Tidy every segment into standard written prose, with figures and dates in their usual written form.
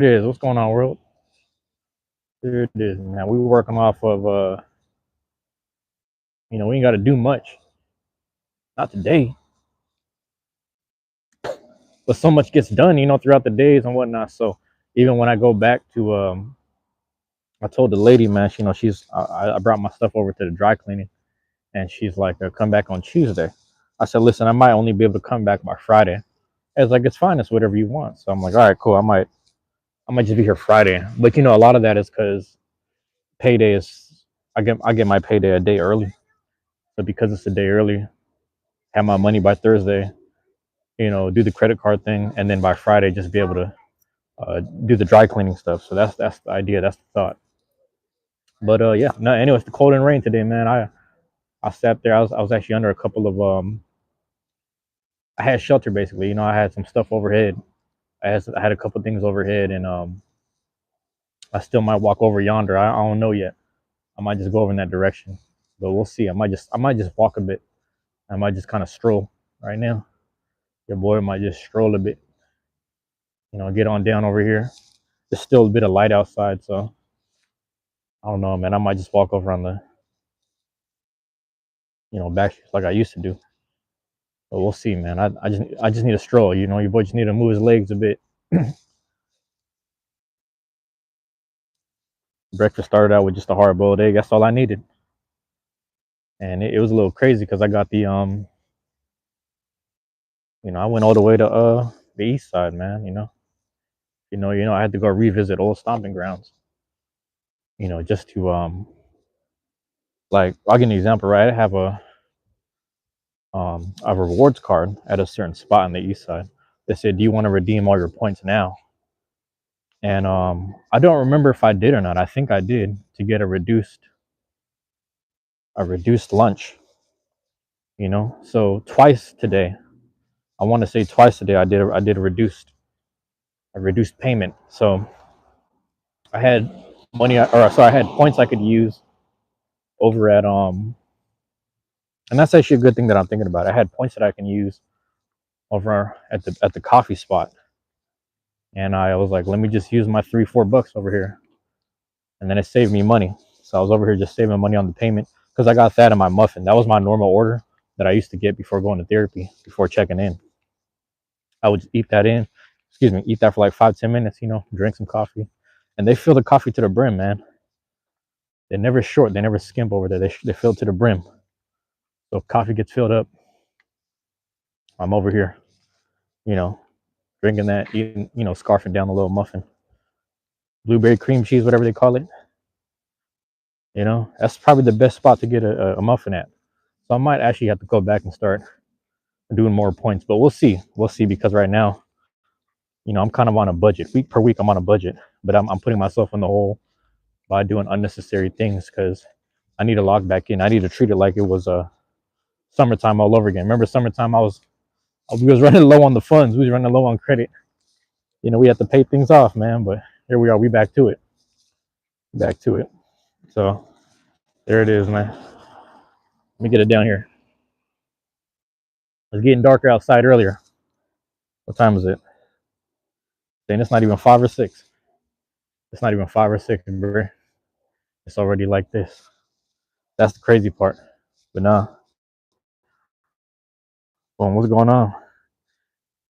It is. What's going on, world? Here it is, man. We were working off of we ain't gotta do much. Not today. But so much gets done, throughout the days and whatnot. So even when I go back to I told the lady, man, I brought my stuff over to the dry cleaning and she's like, come back on Tuesday. I said, listen, I might only be able to come back by Friday. It's like, it's fine, it's whatever you want. So I'm like, all right, cool. I might just be here Friday. But a lot of that is because payday is I get my payday a day early. So because it's a day early, have my money by Thursday, do the credit card thing, and then by Friday just be able to do the dry cleaning stuff. So that's the idea, that's the thought. But yeah, no. Anyway, it's the cold and rain today, man. I sat there. I was actually under a couple of I had shelter basically. I had some stuff overhead. I had a couple things overhead, and I still might walk over yonder. I don't know yet. I might just go over in that direction, but we'll see. I might just walk a bit. I might just kind of stroll right now. Your boy might just stroll a bit. Get on down over here. There's still a bit of light outside, so I don't know, man. I might just walk over on the, back like I used to do. But we'll see, man. I just need a stroll. Your boy just need to move his legs a bit. Breakfast started out with just a hard boiled egg. That's all I needed, and it was a little crazy because I got the I went all the way to the east side, man. I had to go revisit old stomping grounds. Just to like I'll give you an example, right? I have a rewards card at a certain spot on the east side. They said, "Do you want to redeem all your points now?" And I don't remember if I did or not. I think I did to get a reduced lunch. So twice today. I want to say twice today. I did a reduced payment. So I had money, or sorry, I had points I could use over at and that's actually a good thing that I'm thinking about. I had points that I can use over at the coffee spot, and I was like, let me just use my $3-4 over here, and then it saved me money. So I was over here just saving money on the payment because I got that in my muffin. That was my normal order that I used to get before going to therapy, before checking in. I would just eat that in, excuse me, eat that for like 5-10 minutes, drink some coffee, and they fill the coffee to the brim, man. They never short, they never skimp over there. They fill to the brim. So if coffee gets filled up, I'm over here, you know, drinking that, eating, scarfing down a little muffin, blueberry cream cheese, whatever they call it. That's probably the best spot to get a muffin at. So I might actually have to go back and start doing more points, but we'll see. We'll see because right now, I'm kind of on a budget. Week per week, I'm on a budget, but I'm putting myself in the hole by doing unnecessary things because I need to log back in. I need to treat it like it was summertime all over again. Remember summertime? We was running low on the funds. We was running low on credit. We had to pay things off, man. But here we are. We back to it. Back to it. So there it is, man. Let me get it down here. It's getting darker outside earlier. What time is it? Saying it's not even 5 or 6. It's not even 5 or 6, bro. It's already like this. That's the crazy part. But nah. Boom, what's going on?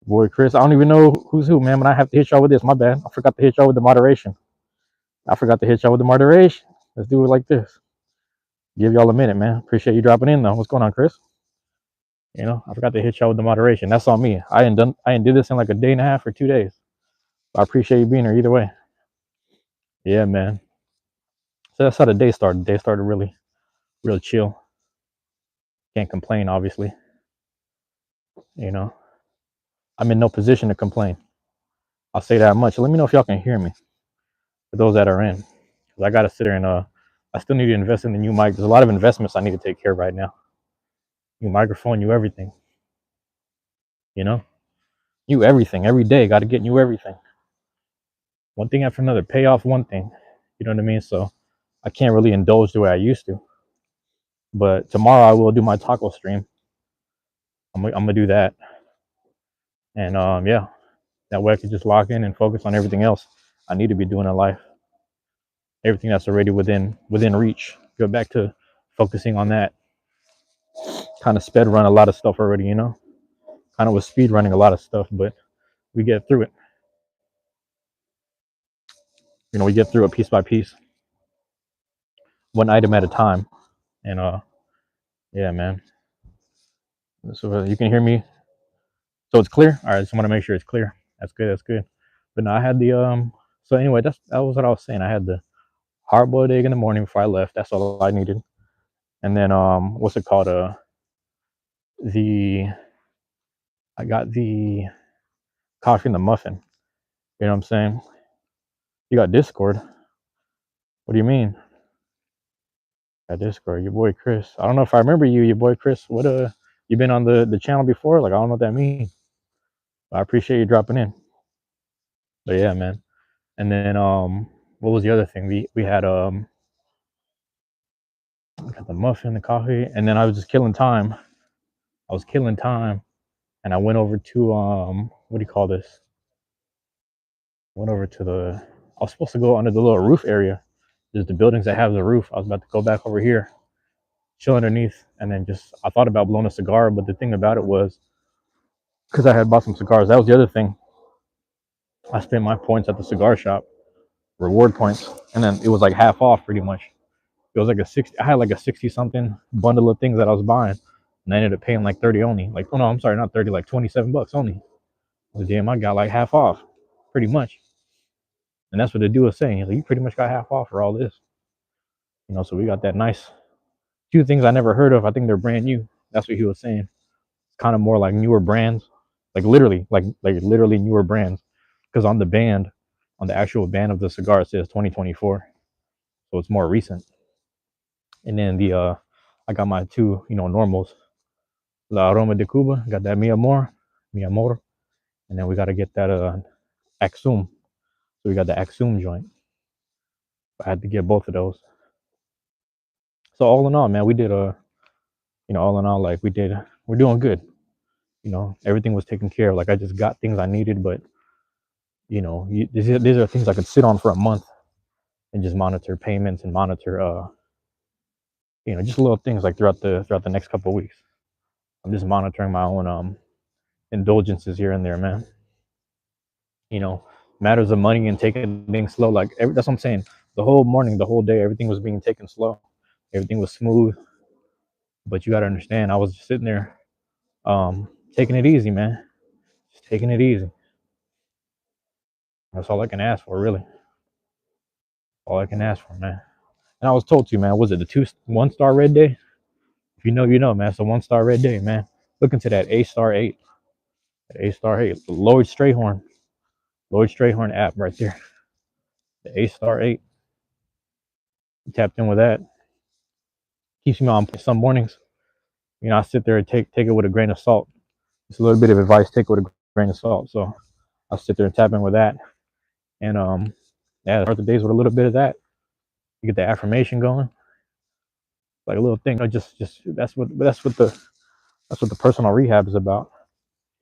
Boy, Chris, I don't even know who's who, man, but I have to hit y'all with this. My bad. I forgot to hit y'all with the moderation. Let's do it like this. Give y'all a minute, man. Appreciate you dropping in though. What's going on, Chris? I forgot to hit y'all with the moderation. That's on me. I didn't do this in like a day and a half or 2 days. I appreciate you being here either way. Yeah, man. So that's how the day started. The day started really, really chill. Can't complain, obviously. I'm in no position to complain. I'll say that much. Let me know if y'all can hear me. For those that are in, because I gotta sit there and I still need to invest in the new mic. There's a lot of investments I need to take care of right now. New microphone, new everything. New everything every day. Got to get new everything. One thing after another. Pay off one thing. You know what I mean? So I can't really indulge the way I used to. But tomorrow I will do my taco stream. I'm gonna do that, and yeah, that way I can just lock in and focus on everything else. I need to be doing in life. Everything that's already within reach. Go back to focusing on that. Kind of sped run a lot of stuff already, you know. Kind of was speed running a lot of stuff, but we get through it. You know, we get through it piece by piece, one item at a time. And yeah, man. So you can hear me. So it's clear. All right, just want to make sure it's clear. That's good. That's good. But no, I had the So anyway, that was what I was saying. I had the hard boiled egg in the morning before I left. That's all I needed. And then what's it called? The I got the coffee and the muffin. You know what I'm saying? You got Discord. What do you mean? Got Discord. Your boy Chris. I don't know if I remember you. Your boy Chris. What you been on the channel before? Like I don't know what that means. I appreciate you dropping in. But yeah, man. And then what was the other thing? We had got the muffin, the coffee, and then I was just killing time. I was killing time, and I went over to what do you call this? Went over to the. I was supposed to go under the little roof area. There's the buildings that have the roof. I was about to go back over here, chill underneath, and then just I thought about blowing a cigar, but the thing about it was because I had bought some cigars. That was the other thing. I spent my points at the cigar shop, reward points, and then it was like half off pretty much. It was like a 60. I had like a 60 something bundle of things that I was buying, and I ended up paying like 30 only. Like, oh no, I'm sorry, not 30, like $27 only. So damn, I got like half off, pretty much. And that's what the dude was saying. He's like, you pretty much got half off for all this. You know, so we got that nice few things I never heard of. I think they're brand new. That's what he was saying. It's kind of more like newer brands, like literally, like literally newer brands. Because on the band, on the actual band of the cigar, it says 2024, so it's more recent. And then the I got my two, you know, normals, La Aroma de Cuba. Got that Mi Amor, and then we got to get that Axum. So we got the Axum joint. I had to get both of those. So all in all, man, we did you know, all in all, like we're doing good. You know, everything was taken care of. Like I just got things I needed, but you know, these are things I could sit on for a month and just monitor payments and monitor, you know, just little things like throughout the next couple of weeks. I'm just monitoring my own indulgences here and there, man. You know, matters of money and taking things slow. Like that's what I'm saying. The whole morning, the whole day, everything was being taken slow. Everything was smooth. But you got to understand, I was just sitting there, taking it easy, man. Just taking it easy. That's all I can ask for, really. All I can ask for, man. And I was told to, man. Was it the 1-star red day? If you know, you know, man. It's a 1-star red day, man. Look into that A-star 8. A-star 8. Lloyd Strayhorn app right there. The A-star 8. Tapped in with that. Keeps me on some mornings. You know, I sit there and take it with a grain of salt. It's a little bit of advice. Take it with a grain of salt. So I'll sit there and tap in with that. And yeah, start the days with a little bit of that. You get the affirmation going. Like a little thing. You know, just that's what the personal rehab is about.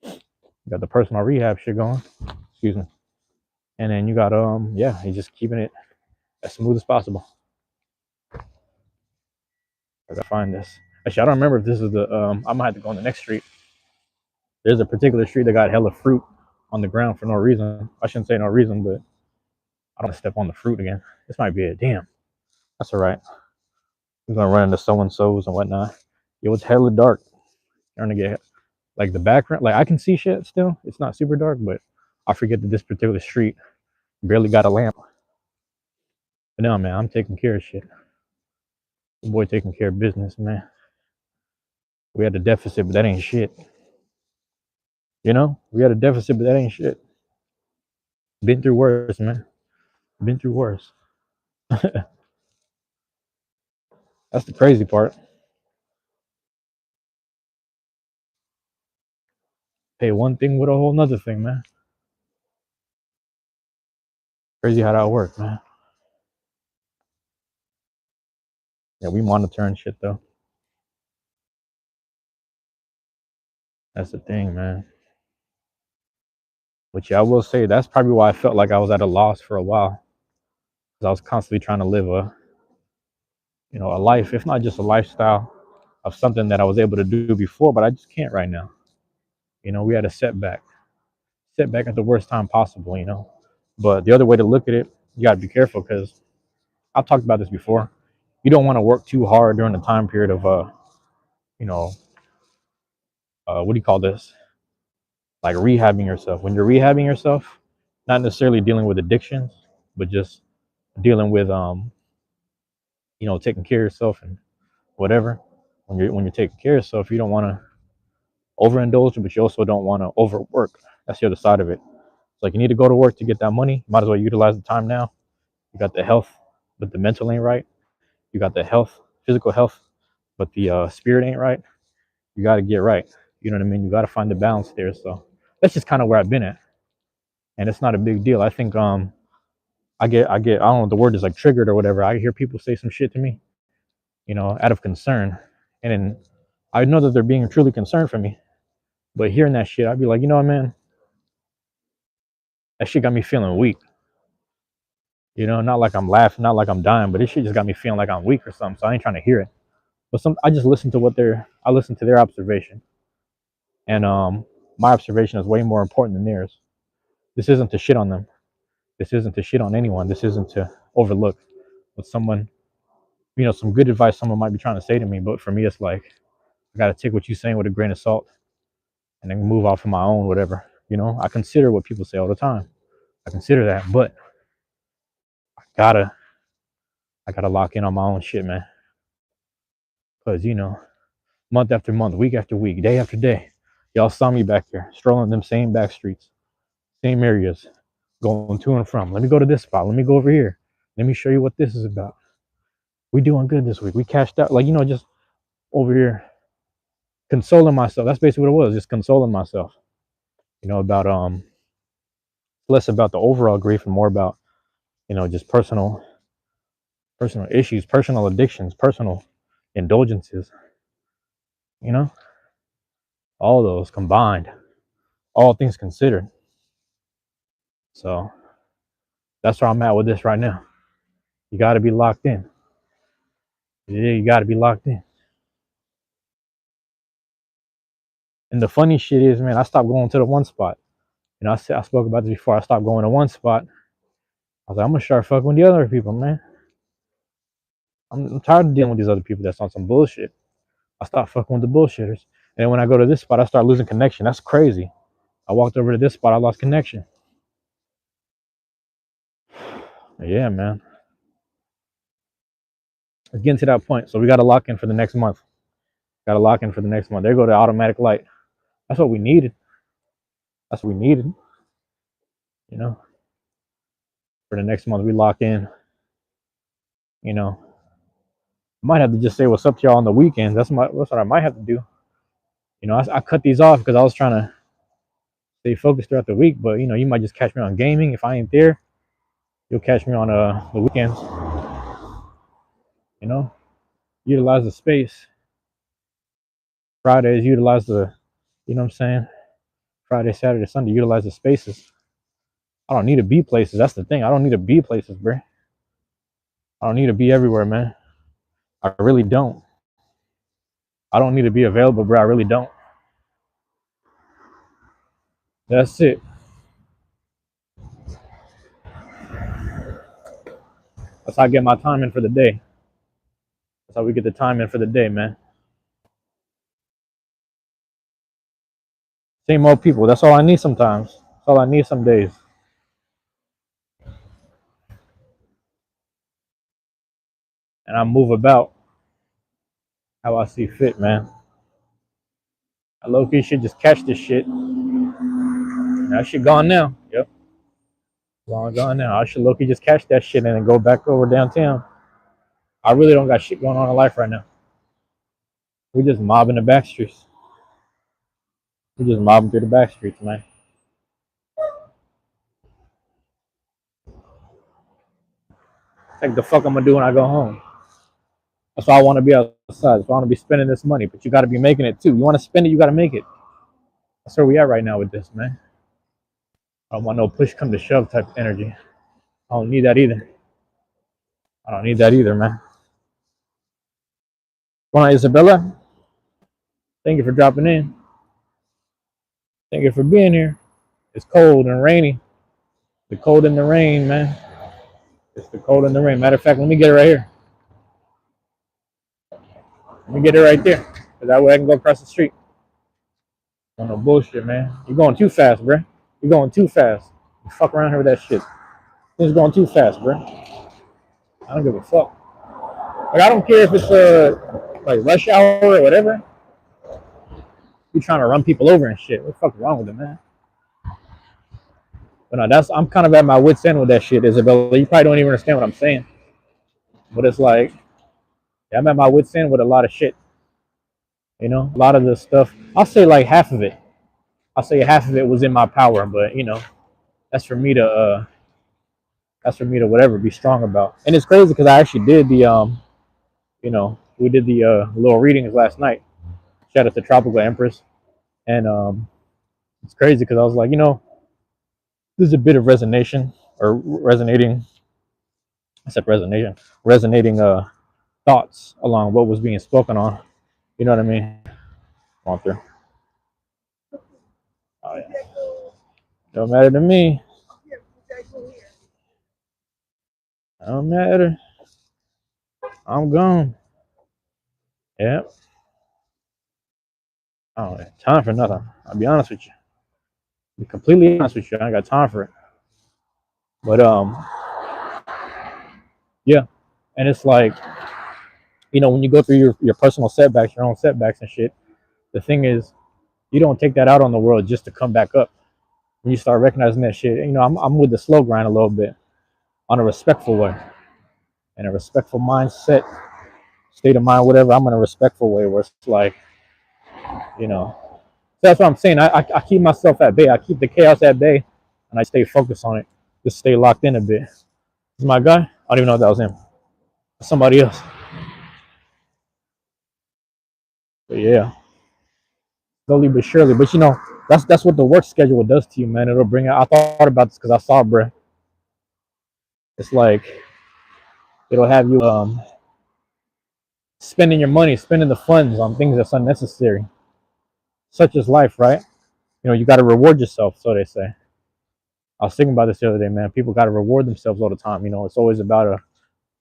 You got the personal rehab shit going. Excuse me. And then you got yeah, you're just keeping it as smooth as possible. I gotta find this. Actually, I don't remember if this is the I might have to go on the next street. There's a particular street that got hella fruit on the ground for no reason. I shouldn't say no reason, but I don't want to step on the fruit again. This might be it. Damn. That's all right. We're gonna run into so and so's and whatnot. It was hella dark. Starting to get like the background. Like I can see shit still. It's not super dark, but I forget that this particular street barely got a lamp. But no, man, I'm taking care of shit. The boy taking care of business, man. We had a deficit, but that ain't shit. You know, we had a deficit, but that ain't shit. Been through worse, man. Been through worse. That's the crazy part. Pay one thing with a whole nother thing, man. Crazy how that works, man. Yeah, we monitoring shit though. That's the thing, man. Which I will say that's probably why I felt like I was at a loss for a while, because I was constantly trying to live a life, if not just a lifestyle of something that I was able to do before, but I just can't right now. We had a setback at the worst time possible. But the other way to look at it, you got to be careful because I've talked about this before. You don't want to work too hard during the time period of you know, what do you call this? Like rehabbing yourself. When you're rehabbing yourself, not necessarily dealing with addictions, but just dealing with taking care of yourself and whatever. When you're taking care of yourself, you don't want to overindulge, but you also don't want to overwork. That's the other side of it. It's like you need to go to work to get that money. Might as well utilize the time now. You got the health, but the mental ain't right. You got the health, physical health, but the spirit ain't right. You got to get right. You know what I mean? You got to find the balance there. So that's just kind of where I've been at, and it's not a big deal. I think I don't know, the word is like triggered or whatever. I hear people say some shit to me, out of concern, and then I know that they're being truly concerned for me. But hearing that shit, I'd be like, you know what, man, that shit got me feeling weak. Not like I'm laughing, not like I'm dying, but this shit just got me feeling like I'm weak or something. So I ain't trying to hear it. But I just listen to I listen to their observation, and my observation is way more important than theirs. This isn't to shit on them. This isn't to shit on anyone. This isn't to overlook what someone, some good advice someone might be trying to say to me. But for me, it's like I gotta take what you're saying with a grain of salt, and then move off of my own whatever. I consider what people say all the time. I consider that, but gotta I gotta lock in on my own shit, man. Because month after month, week after week, day after day, y'all saw me back there strolling them same back streets, same areas, going to and from. Let me go to this spot. Let me go over here. Let me show you what this is about. We doing good this week. We cashed out, just over here consoling myself. That's basically what it was, just consoling myself. About less about the overall grief and more about just personal issues, personal addictions, personal indulgences. You know, all those combined, all things considered. So that's where I'm at with this right now. You got to be locked in. Yeah, you got to be locked in. And the funny shit is, man, I stopped going to the one spot. I spoke about this before. I stopped going to one spot. I was like, I'm gonna start fucking with the other people, man. I'm tired of dealing with these other people that's on some bullshit. I stopped fucking with the bullshitters. And then when I go to this spot, I start losing connection. That's crazy. I walked over to this spot, I lost connection. Yeah, man. It's getting to that point. So we got to lock in for the next month. Got to lock in for the next month. There go the automatic light. That's what we needed. That's what we needed. For the next month, we lock in. I might have to just say what's up to y'all on the weekends. That's what I might have to do. I cut these off because I was trying to stay focused throughout the week. But you might just catch me on gaming if I ain't there. You'll catch me on the weekends. Utilize the space. Fridays, utilize the, you know what I'm saying? Friday, Saturday, Sunday, utilize the spaces. I don't need to be places. That's the thing. I don't need to be places, bro. I don't need to be everywhere, man. I really don't. I don't need to be available, bro. I really don't. That's it. That's how I get my time in for the day. That's how we get the time in for the day, man. Same old people. That's all I need sometimes. That's all I need some days. And I move about how I see fit, man. I low-key should just catch this shit. That shit gone now. Yep. Long gone now. I should low-key just catch that shit and then go back over downtown. I really don't got shit going on in life right now. We just mobbing the back streets. We just mobbing through the back streets, man. Like the fuck I'm gonna do when I go home. That's why I want to be outside. That's why I want to be spending this money. But you got to be making it too. You want to spend it, you got to make it. That's where we at right now with this, man. I don't want no push come to shove type energy. I don't need that either. I don't need that either, man. Come on, Isabella. Thank you for dropping in. Thank you for being here. It's cold and rainy. The cold and the rain, man. It's the cold and the rain. Matter of fact, let me get it right here. Let me get it right there. Cause that way I can go across the street. No bullshit, man. You're going too fast, bro. You're going too fast. You fuck around here with that shit. It's going too fast, bro. I don't give a fuck. Like I don't care if it's like rush hour or whatever. You trying to run people over and shit. What the fuck is wrong with them, man? But no, I'm kind of at my wit's end with that shit, Isabella. You probably don't even understand what I'm saying. But it's like, yeah, I'm at my wit's end with a lot of shit. You know, a lot of the stuff. I'll say like half of it. I'll say half of it was in my power, but you know, that's for me to whatever be strong about. And it's crazy because I actually did the you know, we did the little readings last night. Shout out to Tropical Empress, and it's crazy because I was like, you know, there's a bit of resonation or resonating. I said resonation, resonating thoughts along what was being spoken on. You know what I mean? On through. Oh yeah. Don't matter to me. Don't matter. I'm gone. Yep. I don't have time for nothing. I'll be honest with you. Be completely honest with you. I ain't got time for it. But yeah. And it's like, you know, when you go through your personal setbacks, your own setbacks and shit, the thing is, you don't take that out on the world just to come back up. When you start recognizing that shit, you know, I'm with the slow grind a little bit on a respectful way. And a respectful mindset, state of mind, whatever, I'm in a respectful way where it's like, you know, so that's what I'm saying. I keep myself at bay. I keep the chaos at bay and I stay focused on it. Just stay locked in a bit. This is my guy. I don't even know if that was him. Somebody else. But yeah. Slowly but surely. But you know, that's what the work schedule does to you, man. It'll bring out. I thought about this because I saw, bro. It's like it'll have you spending your money, spending the funds on things that's unnecessary. Such is life, right? You know, you got to reward yourself, so they say. I was thinking about this the other day, man. People got to reward themselves all the time. You know, it's always about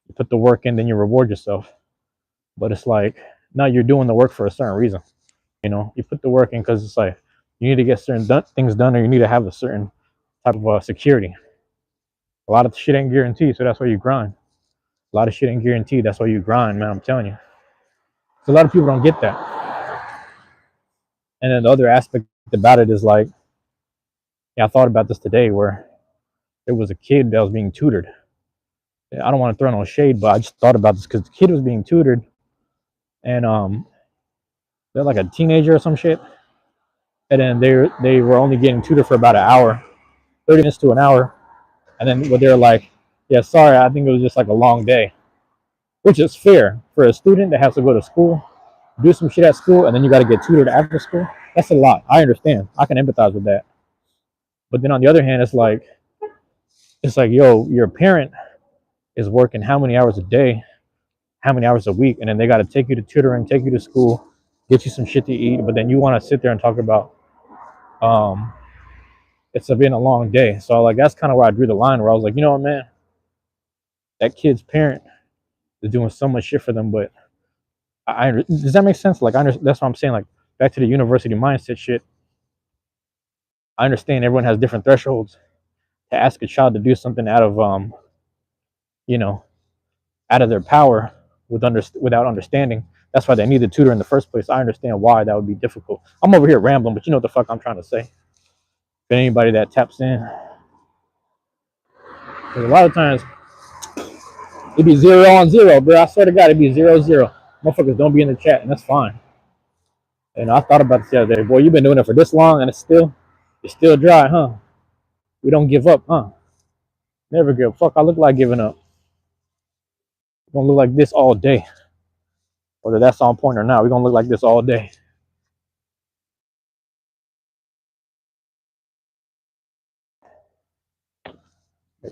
you put the work in, then you reward yourself. But it's like, no, you're doing the work for a certain reason. You know, you put the work in because it's like you need to get certain things done, or you need to have a certain type of security. A lot of shit ain't guaranteed, so that's why you grind. A lot of shit ain't guaranteed, that's why you grind, man. I'm telling you. So a lot of people don't get that. And then the other aspect about it is like, yeah, I thought about this today where there was a kid that was being tutored. I don't want to throw no shade, but I just thought about this because the kid was being tutored, and they're like a teenager or some shit, and then they were only getting tutored for about an hour, 30 minutes to an hour, and then what they're like, yeah, sorry, I think it was just like a long day, which is fair for a student that has to go to school, do some shit at school, and then you got to get tutored after school. That's a lot. I understand. I can empathize with that. But then on the other hand, it's like, yo, your parent is working how many hours a day, how many hours a week, and then they got to take you to tutoring, take you to school, get you some shit to eat, but then you want to sit there and talk about it's been a long day. So like that's kind of where I drew the line, where I was like, you know what, man, that kid's parent is doing so much shit for them, but does that make sense? Like that's what I'm saying. Like back to the university mindset shit. I understand everyone has different thresholds to ask a child to do something out of you know, out of their power without understanding. That's why they need the tutor in the first place. I understand why that would be difficult. I'm over here rambling, but you know what the fuck I'm trying to say. For anybody that taps in, because a lot of times it'd be 0-0, bro. I swear to God, it'd be 0-0. Motherfuckers don't be in the chat, and that's fine. And I thought about this the other day. Boy, you've been doing it for this long, and it's still dry, huh? We don't give up, huh? Never give. Fuck, I look like giving up. We're gonna look like this all day. Whether that's on point or not, we're gonna look like this all day.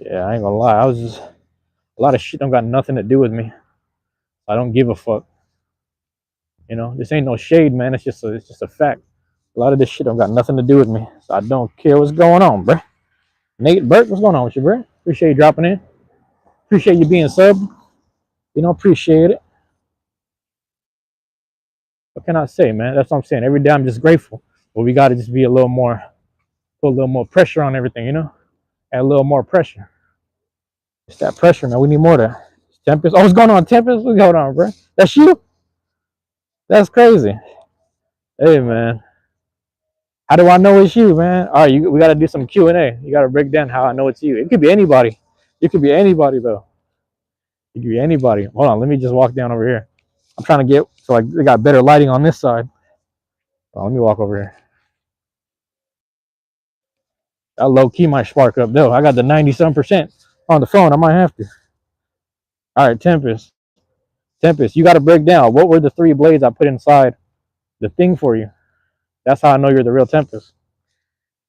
Yeah, I ain't gonna lie. I was just a lot of shit don't got nothing to do with me. I don't give a fuck. You know, this ain't no shade, man. It's just a fact. A lot of this shit don't got nothing to do with me. So I don't care what's going on, bruh. Nate Burke, what's going on with you, bruh? Appreciate you dropping in. Appreciate you being sub. You know, appreciate it. What can I say, man? That's what I'm saying. Every day I'm just grateful. But we gotta just be a little more, put a little more pressure on everything, you know? Add a little more pressure. It's that pressure, man. We need more of that. Tempest. Oh, what's going on, Tempest? What's going on, bro? That's you? That's crazy. Hey, man. How do I know it's you, man? All right, we got to do some Q&A. You got to break down how I know it's you. It could be anybody. It could be anybody, though. It could be anybody. Hold on. Let me just walk down over here. I'm trying to get, so like, they got better lighting on this side. Oh, let me walk over here. That low key might spark up, though. I got the 90-some% on the phone. I might have to. All right, Tempest. Tempest, you got to break down. What were the 3 blades I put inside the thing for you? That's how I know you're the real Tempest.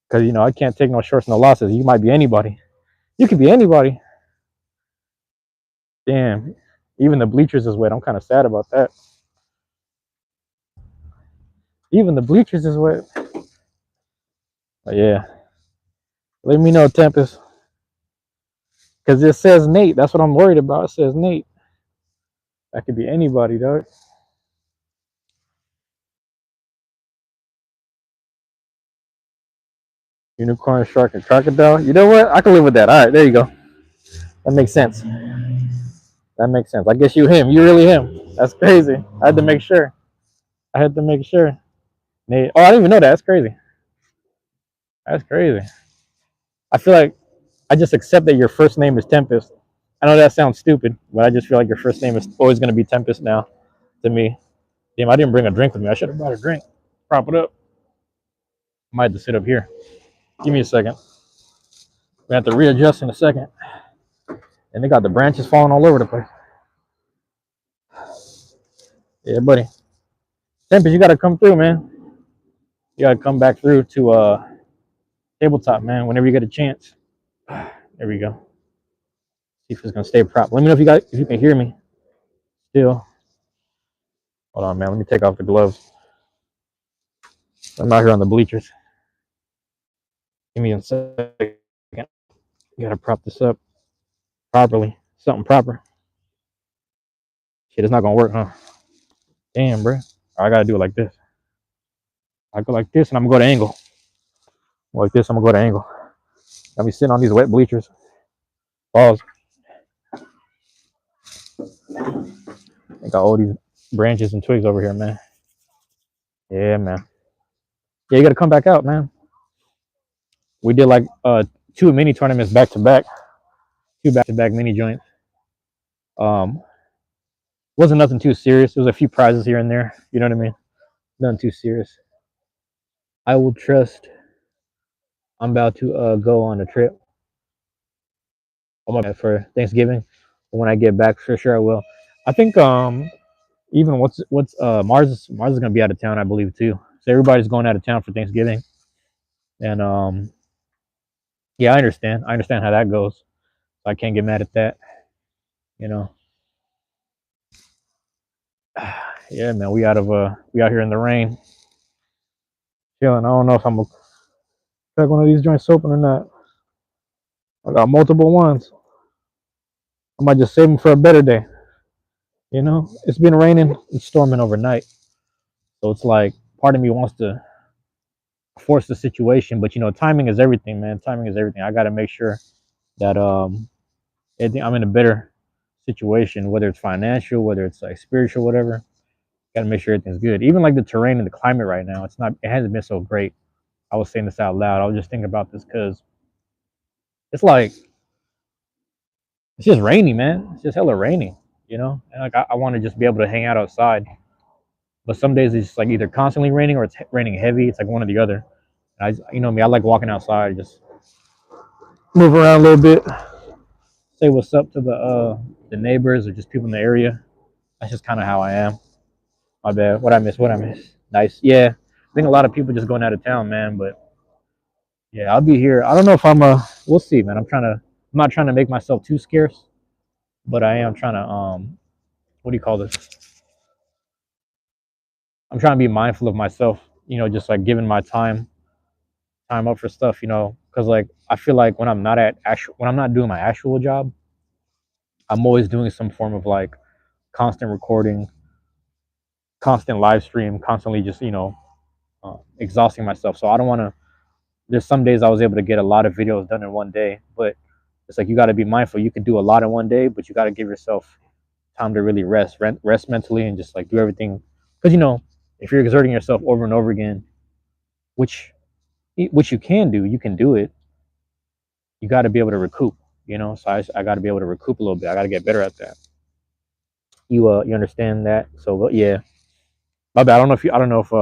Because, you know, I can't take no shorts, no losses. You might be anybody. You could be anybody. Damn. Even the bleachers is wet. I'm kind of sad about that. Even the bleachers is wet. But yeah. Let me know, Tempest. Because it says Nate. That's what I'm worried about. It says Nate. That could be anybody, dog. Unicorn, shark, and crocodile. You know what? I can live with that. All right, there you go. That makes sense. That makes sense. I guess you him. You really him. That's crazy. I had to make sure. I had to make sure. Nate. Oh, I didn't even know that. That's crazy. That's crazy. I feel like I just accept that your first name is Tempest. I know that sounds stupid, but I just feel like your first name is always going to be Tempest now to me. Damn, I didn't bring a drink with me. I should have brought a drink. Prop it up. I might have to sit up here. Give me a second. We have to readjust in a second. And they got the branches falling all over the place. Yeah, buddy. Tempest, you got to come through, man. You got to come back through to tabletop, man, whenever you get a chance. There we go. See if it's going to stay prop. Let me know if you can hear me still. Hold on, man. Let me take off the gloves. I'm out here on the bleachers. Give me a second. You gotta prop this up properly. Something proper. Shit, it's not gonna work, huh? Damn, bro. I gotta do it like this. I go like this and I'm gonna go to angle. Like this, I'm gonna go to angle. Got me sitting on these wet bleachers. Pause. I got all these branches and twigs over here, man. Yeah, man. Yeah, you gotta come back out, man. We did like 2 mini tournaments back to back. 2 back to back mini joints. Wasn't nothing too serious. There was a few prizes here and there. You know what I mean? Nothing too serious. I will trust. I'm about to go on a trip. For Thanksgiving. When I get back, for sure I will. I think even what's Mars is gonna be out of town, I believe too. So everybody's going out of town for Thanksgiving, and yeah, I understand. I understand how that goes. I can't get mad at that. You know. Yeah, man, we out here in the rain, chilling. I don't know if I'm gonna crack one of these joints open or not. I got multiple ones. I might just save them for a better day. You know, it's been raining and storming overnight, so it's like part of me wants to force the situation, but you know, timing is everything, man. Timing is everything. I got to make sure that I'm in a better situation, whether it's financial, whether it's like spiritual, whatever. Got to make sure everything's good. Even like the terrain and the climate right now, it hasn't been so great. I was saying this out loud. I was just thinking about this because it's like it's just rainy, man. It's just hella rainy, you know. And like I want to just be able to hang out outside, but some days it's like either constantly raining or it's raining heavy. It's like one or the other. And you know me, I like walking outside, just move around a little bit, say what's up to the neighbors or just people in the area. That's just kind of how I am. My bad. What I miss? What I miss? Nice. Yeah, I think a lot of people just going out of town, man. But yeah, I'll be here. I don't know if I'm we'll see, man. I'm trying to I'm not trying to make myself too scarce, but I am trying to what do you call this? I'm trying to be mindful of myself, just like giving my time up for stuff, because like I feel like when I'm not doing my actual job, I'm always doing some form of like constant recording, constant live stream, constantly just exhausting myself. So I don't want to. There's some days I was able to get a lot of videos done in one day, but it's like you got to be mindful. You can do a lot in one day, but you got to give yourself time to really rest mentally, and just like do everything. Because if you're exerting yourself over and over again, which you can do, you can do it. You got to be able to recoup. So I got to be able to recoup a little bit. I got to get better at that. You understand that? So yeah, my bad. I don't know if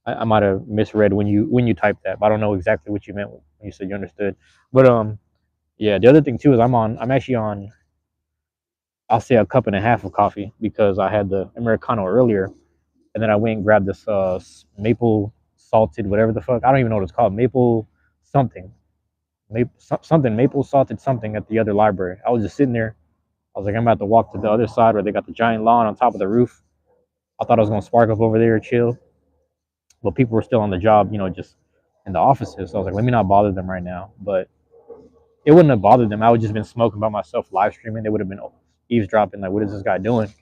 I might have misread when you typed that, but I don't know exactly what you meant when you said you understood. But yeah, the other thing too is I'm actually on, I'll say, a cup and a half of coffee because I had the Americano earlier, and then I went and grabbed this maple salted whatever the fuck, I don't even know what it's called, maple something, something maple salted something at the other library. I was just sitting there. I was like, I'm about to walk to the other side where they got the giant lawn on top of the roof. I thought I was gonna spark up over there, chill, but people were still on the job, just in the offices. So I was like, let me not bother them right now. But it wouldn't have bothered them. I would just been smoking by myself, live streaming. They would have been eavesdropping, like, what is this guy doing?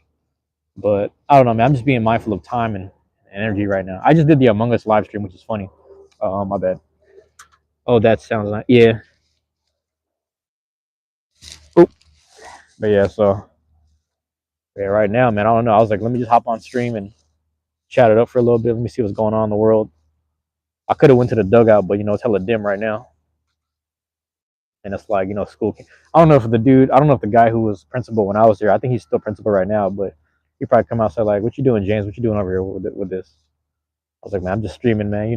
But I don't know, man. I'm just being mindful of time and energy right now. I just did the Among Us live stream, which is funny. My bad. Oh, that sounds like, yeah. Oop. But yeah, so yeah, right now, man, I don't know. I was like, let me just hop on stream and chat it up for a little bit. Let me see what's going on in the world. I could have went to the dugout, but it's hella dim right now. And it's like, school. I don't know if the guy who was principal when I was there, I think he's still principal right now, but he probably come outside like, what you doing, James? What you doing over here with this? I was like, man, I'm just streaming, man,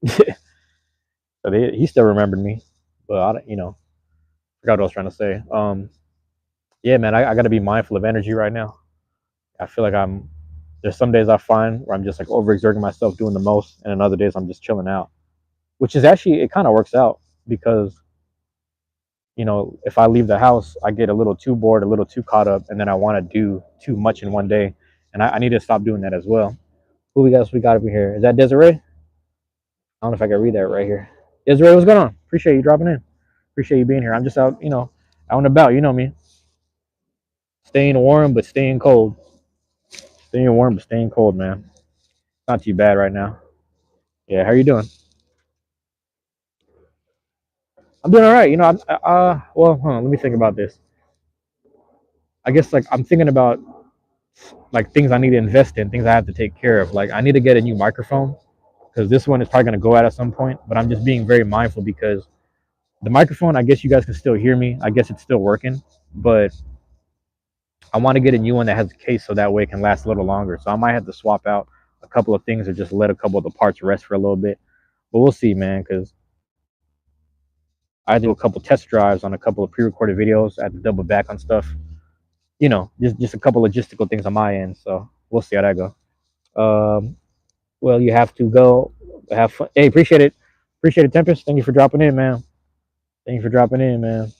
So he still remembered me, but forgot what I was trying to say. Yeah, man, I got to be mindful of energy right now. I feel like there's some days I find where I'm just like overexerting myself doing the most, and then other days I'm just chilling out, which is actually, it kind of works out because if I leave the house, I get a little too bored, a little too caught up, and then I want to do too much in one day, and I need to stop doing that as well. Who we got over here? Is that Desiree? I don't know if I can read that right here. Desiree, what's going on? Appreciate you dropping in. Appreciate you being here. I'm just out, out and about. You know me, staying warm but staying cold. Staying warm but staying cold, man. Not too bad right now. Yeah, how you doing? I'm doing all right. Well, let me think about this. I guess like I'm thinking about like things I need to invest in, things I have to take care of. Like I need to get a new microphone because this one is probably gonna go out at some point. But I'm just being very mindful because the microphone, I guess you guys can still hear me. I guess it's still working, but I want to get a new one that has a case so that way it can last a little longer. So I might have to swap out a couple of things or just let a couple of the parts rest for a little bit. But we'll see, man, because I do a couple test drives on a couple of pre-recorded videos. I had to double back on stuff. Just a couple logistical things on my end. So we'll see how that goes. Well, you have to go have fun. Hey, appreciate it, Tempest. Thank you for dropping in, man. Thank you for dropping in, man.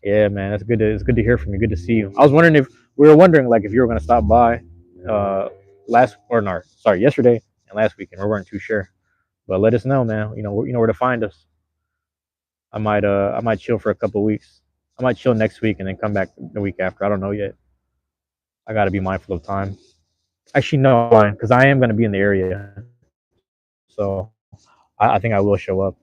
Yeah, man, that's good. It's good to hear from you. Good to see you. I was wondering if we were wondering like if you were gonna stop by, uh, yesterday and last weekend. We weren't too sure, but let us know, man. You know where to find us. I might chill for a couple of weeks. I might chill next week and then come back the week after. I don't know yet. I got to be mindful of time. Actually, no, because I am gonna be in the area, so I think I will show up.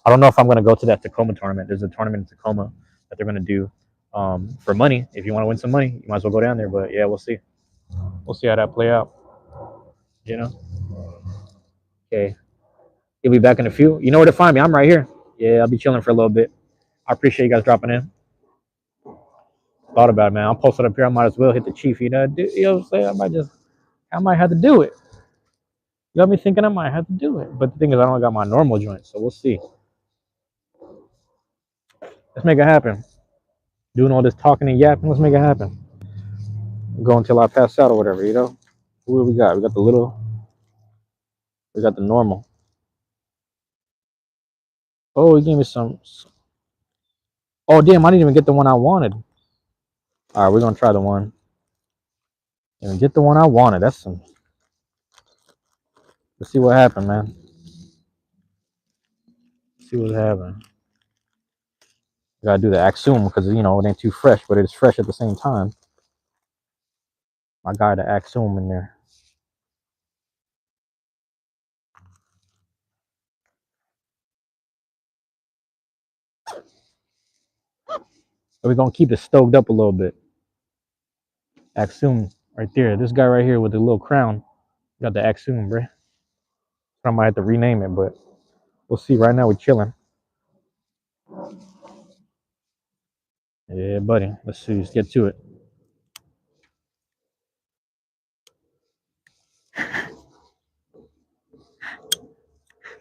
I don't know if I'm gonna go to that Tacoma tournament. There's a tournament in Tacoma that they're gonna do for money. If you want to win some money, you might as well go down there. But yeah, we'll see. We'll see how that play out. You know. Okay. You'll be back in a few. You know where to find me. I'm right here. Yeah, I'll be chilling for a little bit. I appreciate you guys dropping in. Thought about it, man. I'm posted up here. I might as well hit the chief. You know what I'm saying? I might have to do it. You got me thinking I might have to do it. But the thing is, I don't got my normal joint, so we'll see. Let's make it happen. Doing all this talking and yapping, let's make it happen. Go until I pass out or whatever, Who do we got? We got the normal. Oh, he gave me some. Oh damn! I didn't even get the one I wanted. All right, we're gonna try the one and get the one I wanted. That's some. Let's see what happened, man. Let's see what happened. Gotta do the Axum because you know it ain't too fresh, but it's fresh at the same time. I got the Axum in there. So we're gonna keep it stoked up a little bit. Axum right there. This guy right here with the little crown got the Axum, bruh. I might have to rename it, but we'll see. Right now we're chilling. Yeah, buddy. Let's see. Let's get to it.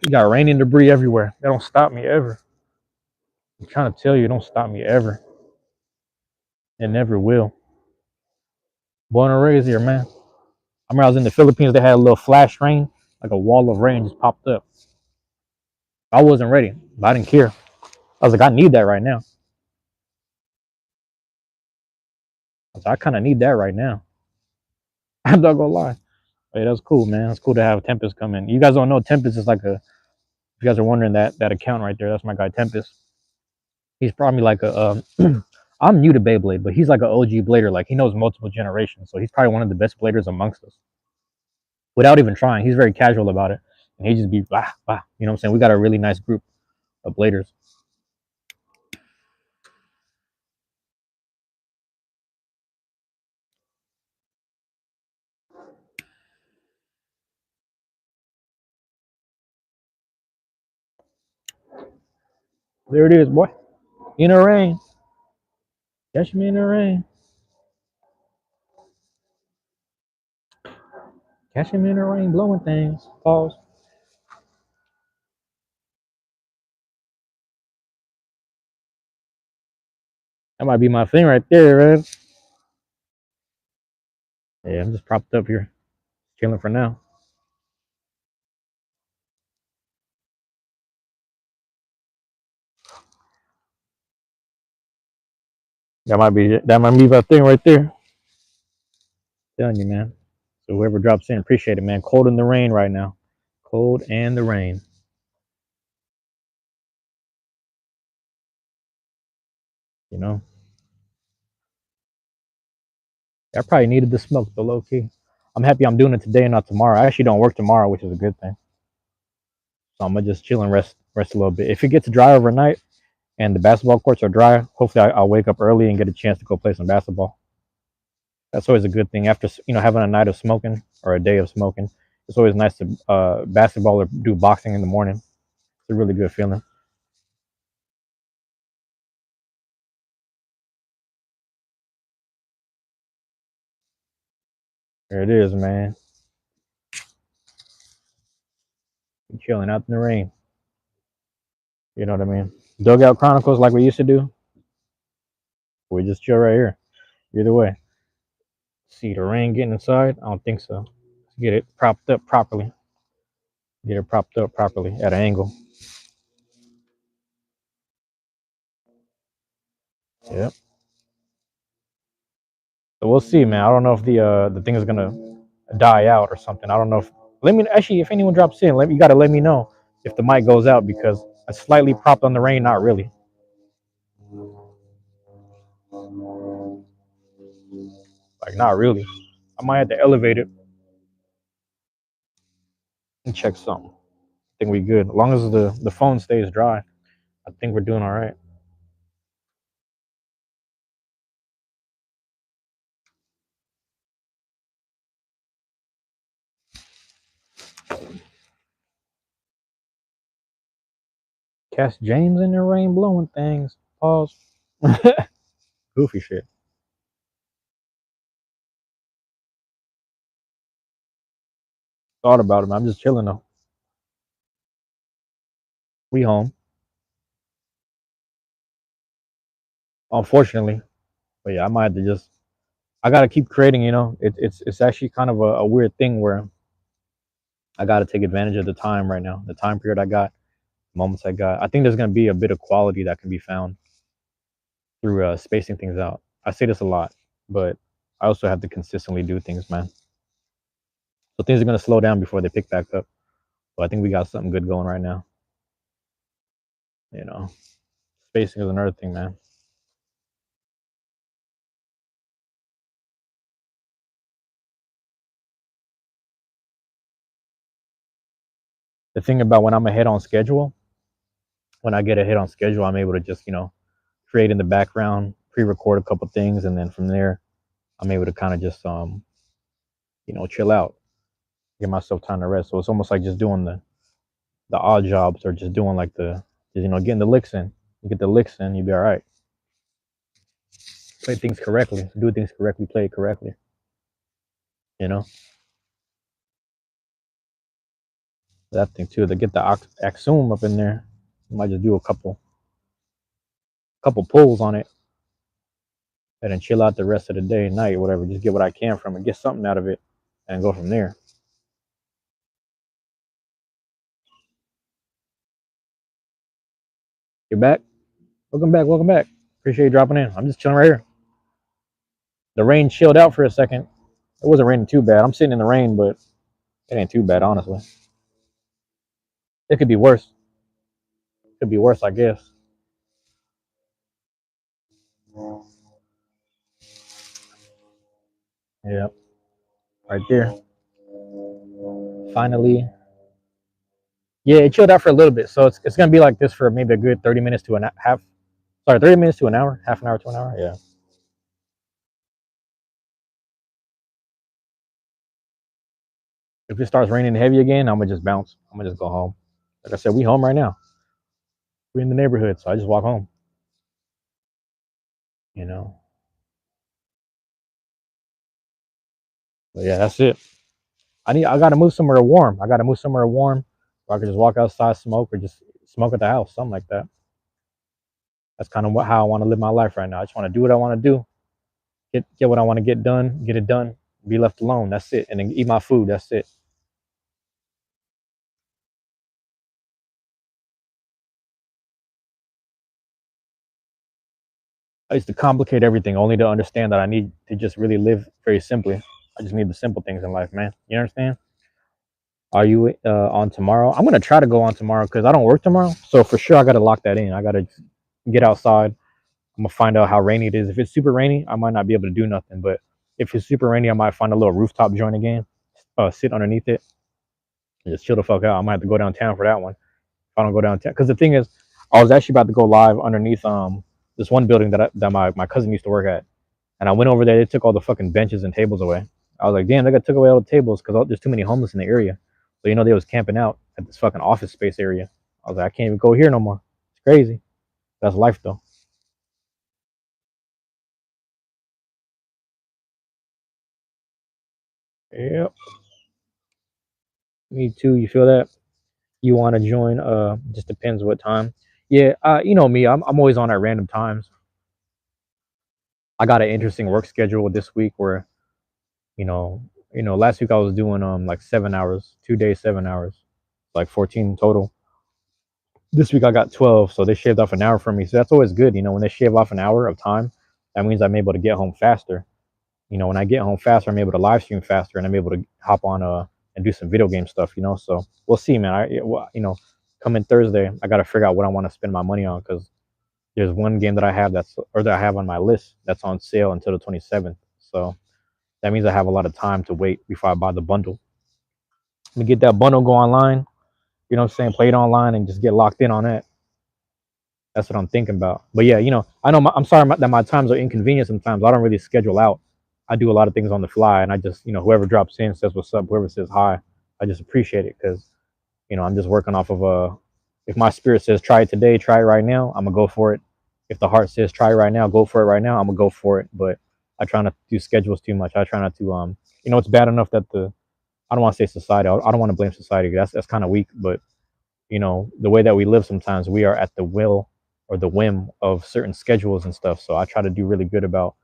You got rain and debris everywhere. That don't stop me ever. I'm trying to tell you, it don't stop me ever. It never will. Born and raised here, man. I remember I was in the Philippines. They had a little flash rain, like a wall of rain just popped up. I wasn't ready, but I didn't care. I was like, I need that right now. I kind of need that right now. I'm not gonna lie. Hey, that's cool, man. It's cool to have Tempest come in. You guys don't know Tempest is like a. If you guys are wondering that account right there, that's my guy Tempest. He's probably like a. I'm new to Beyblade, but he's like an OG blader. Like he knows multiple generations, so he's probably one of the best bladers amongst us. Without even trying, he's very casual about it, and he just be bah bah. You know what I'm saying? We got a really nice group of bladers. There it is, boy. In the rain. Catch me in the rain. Catch me in the rain, blowing things. Pause. That might be my thing right there, man. Yeah, I'm just propped up here, chilling for now. That might be my thing right there. Telling you, man. So whoever drops in, appreciate it, man. Cold in the rain right now. Cold and the rain. You know. I probably needed the smoke, the low key. I'm happy I'm doing it today and not tomorrow. I actually don't work tomorrow, which is a good thing. So I'm gonna just chill and rest a little bit. If it gets dry overnight and the basketball courts are dry, hopefully I'll wake up early and get a chance to go play some basketball. That's always a good thing after having a night of smoking or a day of smoking. It's always nice to basketball or do boxing in the morning. It's a really good feeling. There it is, man. Chilling out in the rain. You know what I mean? Dugout Chronicles like we used to do. We just chill right here. Either way. See the rain getting inside? I don't think so. Get it propped up properly. Get it propped up properly at an angle. Yep. So we'll see, man. I don't know if the thing is gonna die out or something. I don't know if let me actually if anyone drops in, you gotta let me know if the mic goes out because I slightly propped on the rain, not really. Like not really. I might have to elevate it and check something. I think we good. As long as the phone stays dry, I think we're doing all right. Cass James in the rain blowing things. Pause. Goofy shit. Thought about it. I'm just chilling though. We home, unfortunately. But yeah, I might have to just. I gotta keep creating. It's actually kind of a weird thing where I gotta take advantage of the time right now. The time period I got, moments I got. I think there's gonna be a bit of quality that can be found through spacing things out. I say this a lot, but I also have to consistently do things, man. So things are gonna slow down before they pick back up. But I think we got something good going right now. You know, spacing is another thing, man. The thing about when I'm ahead on schedule, when I get ahead on schedule, I'm able to just create in the background, pre-record a couple things, and then from there, I'm able to kind of just chill out, give myself time to rest. So it's almost like just doing the odd jobs, or just doing like getting the licks in. You get the licks in, you'll be all right. Play things correctly, do things correctly, play it correctly. You know that thing too. To get the Axum up in there, you might just do a couple pulls on it, and then chill out the rest of the day, night, whatever. Just get what I can from it, get something out of it, and go from there. You're back. Welcome back. Welcome back. Appreciate you dropping in. I'm just chilling right here. The rain chilled out for a second. It wasn't raining too bad. I'm sitting in the rain, but it ain't too bad, honestly. It could be worse. It could be worse, I guess. Yeah, right there. Finally. Yeah, it chilled out for a little bit. So it's gonna be like this for maybe a good 30 minutes to an half. Sorry, 30 minutes to an hour, half an hour to an hour. Yeah. If it starts raining heavy again, I'm gonna just bounce. I'm gonna just go home. Like I said, we home right now. We're in the neighborhood, so I just walk home. You know. But yeah, that's it. I gotta move somewhere warm. I gotta move somewhere warm where I can just walk outside, smoke, or just smoke at the house, something like that. That's kind of how I want to live my life right now. I just want to do what I want to do, get what I want to get done, get it done, be left alone. That's it, and then eat my food. That's it. I used to complicate everything only to understand that I need to just really live very simply. I just need the simple things in life, man. You understand? Are you on tomorrow? I'm gonna try to go on tomorrow because I don't work tomorrow. So for sure, I gotta lock that in. I gotta get outside. I'm gonna find out how rainy it is. If it's super rainy, I might not be able to do nothing. But if it's super rainy, I might find a little rooftop joint again, sit underneath it, and just chill the fuck out. I might have to go downtown for that one. If I don't go downtown, because the thing is, I was actually about to go live underneath this one building that my cousin used to work at, and I went over there. They took all the fucking benches and tables away. I was like, damn, they got took away all the tables because there's too many homeless in the area. So they was camping out at this fucking office space area. I was like, I can't even go here no more. It's crazy. That's life though. Yep. Me too. You feel that? You want to join? Just depends what time. Yeah. You know me. I'm always on at random times. I got an interesting work schedule this week where you know last week I was doing like 7 hours, 2 days, 7 hours, like 14 total. This week I got 12, so they shaved off an hour from me. So that's always good. When they shave off an hour of time, that means I'm able to get home faster. When I get home faster, I'm able to live stream faster, and I'm able to hop on and do some video game stuff. So we'll see, man. Coming Thursday, I got to figure out what I want to spend my money on because there's one game that I have that I have on my list that's on sale until the 27th. So that means I have a lot of time to wait before I buy the bundle. Let me get that bundle, go online. You know what I'm saying? Play it online and just get locked in on that. That's what I'm thinking about. But yeah, I know I'm sorry that my times are inconvenient sometimes. I don't really schedule out. I do a lot of things on the fly, and I just, whoever drops in says what's up, whoever says hi, I just appreciate it because, I'm just working off of if my spirit says try it today, try it right now, I'm gonna go for it. If the heart says try it right now, go for it right now, I'm gonna go for it. But I try not to do schedules too much. I try not to, it's bad enough that I don't want to say society. I don't want to blame society. That's kind of weak, but the way that we live sometimes we are at the will or the whim of certain schedules and stuff. So I try to do really good about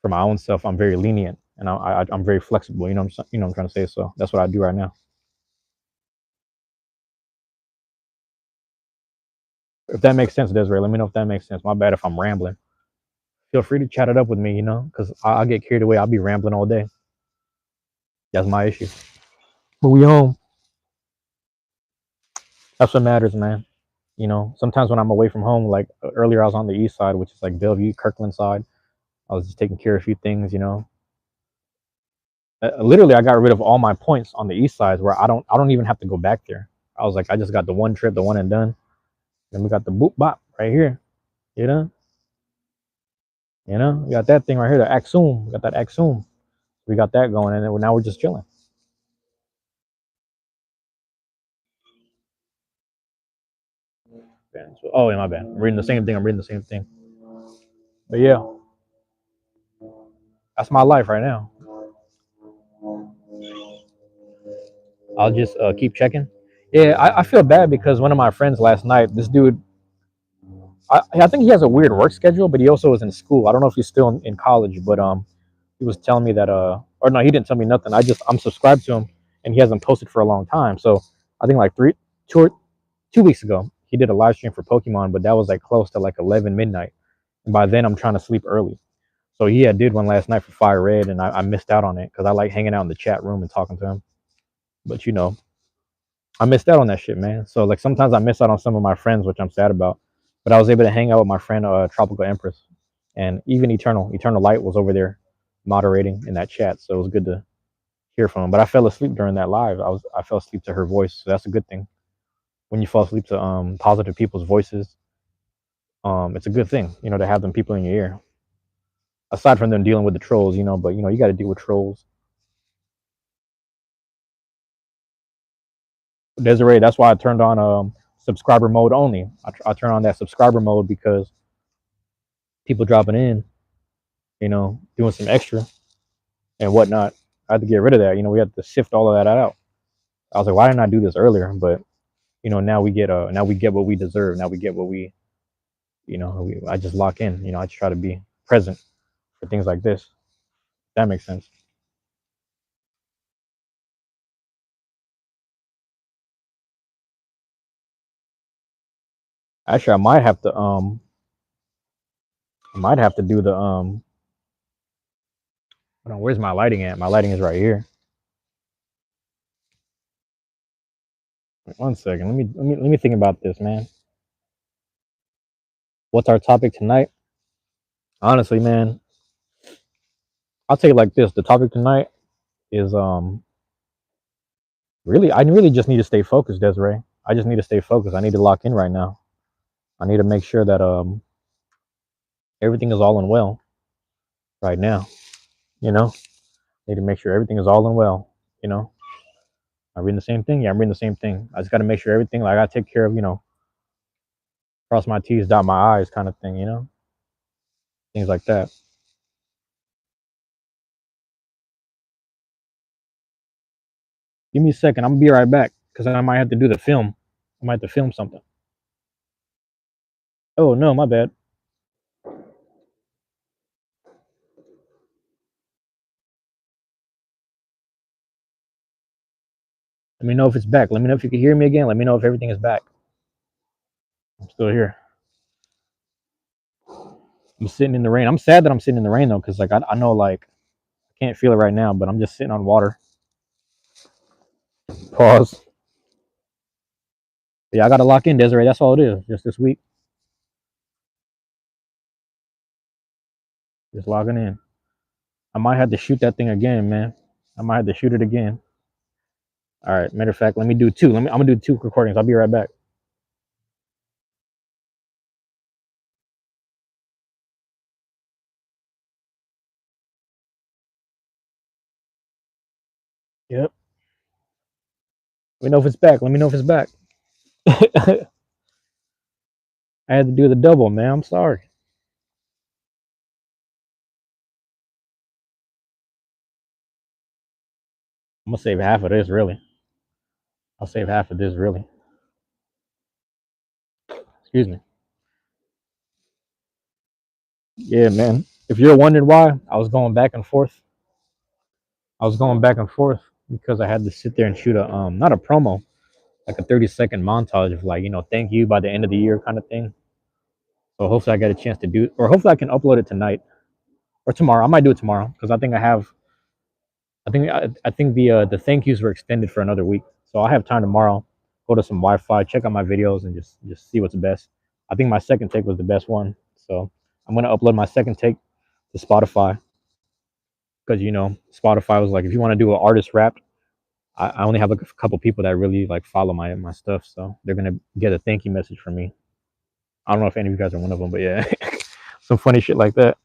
for my own self. I'm very lenient and I'm very flexible. What I'm trying to say. So that's what I do right now. If that makes sense, Desiree, let me know if that makes sense. My bad if I'm rambling. feel free to chat it up with me, you know, because I'll get carried away. I'll be rambling all day. That's my issue. But we home. That's what matters, man. You know, sometimes when I'm away from home, like earlier, I was on the east side, which is like Bellevue, Kirkland side. I was just taking care of a few things, you know. Literally, I got rid of all my points on the east side, where I don't even have to go back there. I was like, I just got the one trip, the one and done. Then we got the boop bop right here, you know. We got that thing right here, the Axum. We got that Axum. We got that going, and then now we're just chilling. Oh, yeah, my bad. I'm reading the same thing. I'm reading the same thing. But yeah, that's my life right now. I'll just keep checking. Yeah, I feel bad because one of my friends last night, this dude, I think he has a weird work schedule, but he also is in school. I don't know if he's still in college, but he was telling me that or no, he didn't tell me nothing. I'm subscribed to him, and he hasn't posted for a long time. So I think like 2 weeks ago, he did a live stream for Pokemon, but that was like close to like 11 midnight. And by then, I'm trying to sleep early. So he had did one last night for Fire Red, and I missed out on it because I like hanging out in the chat room and talking to him. But I missed out on that shit, man. So like sometimes I miss out on some of my friends, which I'm sad about. But I was able to hang out with my friend Tropical Empress, and even Eternal Light was over there moderating in that chat. So it was good to hear from him. But I fell asleep during that live. I fell asleep to her voice, so that's a good thing. When you fall asleep to positive people's voices, it's a good thing, to have them people in your ear. Aside from them dealing with the trolls, but you got to deal with trolls. Desiree, that's why I turned on subscriber mode only. I turn on that subscriber mode because people dropping in, doing some extra and whatnot. I had to get rid of that. We had to sift all of that out. I was like, why didn't I do this earlier? But now we get what we deserve. Now we get what I just lock in. I just try to be present for things like this. That makes sense. Actually, I might have to do the hold on, where's my lighting at? My lighting is right here. Wait, 1 second. Let me think about this, man. What's our topic tonight? Honestly, man, I'll take it like this. The topic tonight is really, I really just need to stay focused, Desiree. I just need to stay focused. I need to lock in right now. I need to make sure that everything is all in well right now. Need to make sure everything is all in well. I'm reading the same thing. Yeah, I'm reading the same thing. I just got to make sure everything. Like I take care of, cross my T's, dot my I's, kind of thing. Things like that. Give me a second. I'm gonna be right back because I might have to do the film. I might have to film something. Oh no, my bad. Let me know if it's back. Let me know if you can hear me again. Let me know if everything is back. I'm still here. I'm sitting in the rain. I'm sad that I'm sitting in the rain though, because like I know like I can't feel it right now, but I'm just sitting on water. Pause. Yeah, I gotta lock in, Desiree. That's all it is. Just this week. Just logging in. I might have to shoot that thing again, man. I might have to shoot it again. All right. Matter of fact, let me do two. I'm gonna do 2 recordings. I'll be right back. Yep. Let me know if it's back. Let me know if it's back. I had to do the double, man. I'm sorry. I'm gonna save half of this, really. I'll save half of this, really. Excuse me. Yeah, man. If you're wondering why I was going back and forth, I was going back and forth because I had to sit there and shoot a not a promo, like a 30-second montage of like thank you by the end of the year kind of thing. So hopefully I get a chance to do, or hopefully I can upload it tonight or tomorrow. I might do it tomorrow because I think I have. I think the thank yous were extended for another week, so I have time tomorrow. Go to some Wi-Fi, check out my videos, and just see what's best. I think my second take was the best one, so I'm gonna upload my second take to Spotify because Spotify was like, if you want to do an artist rap, I only have like a couple people that really like follow my stuff, so they're gonna get a thank you message from me. I don't know if any of you guys are one of them, but yeah, some funny shit like that.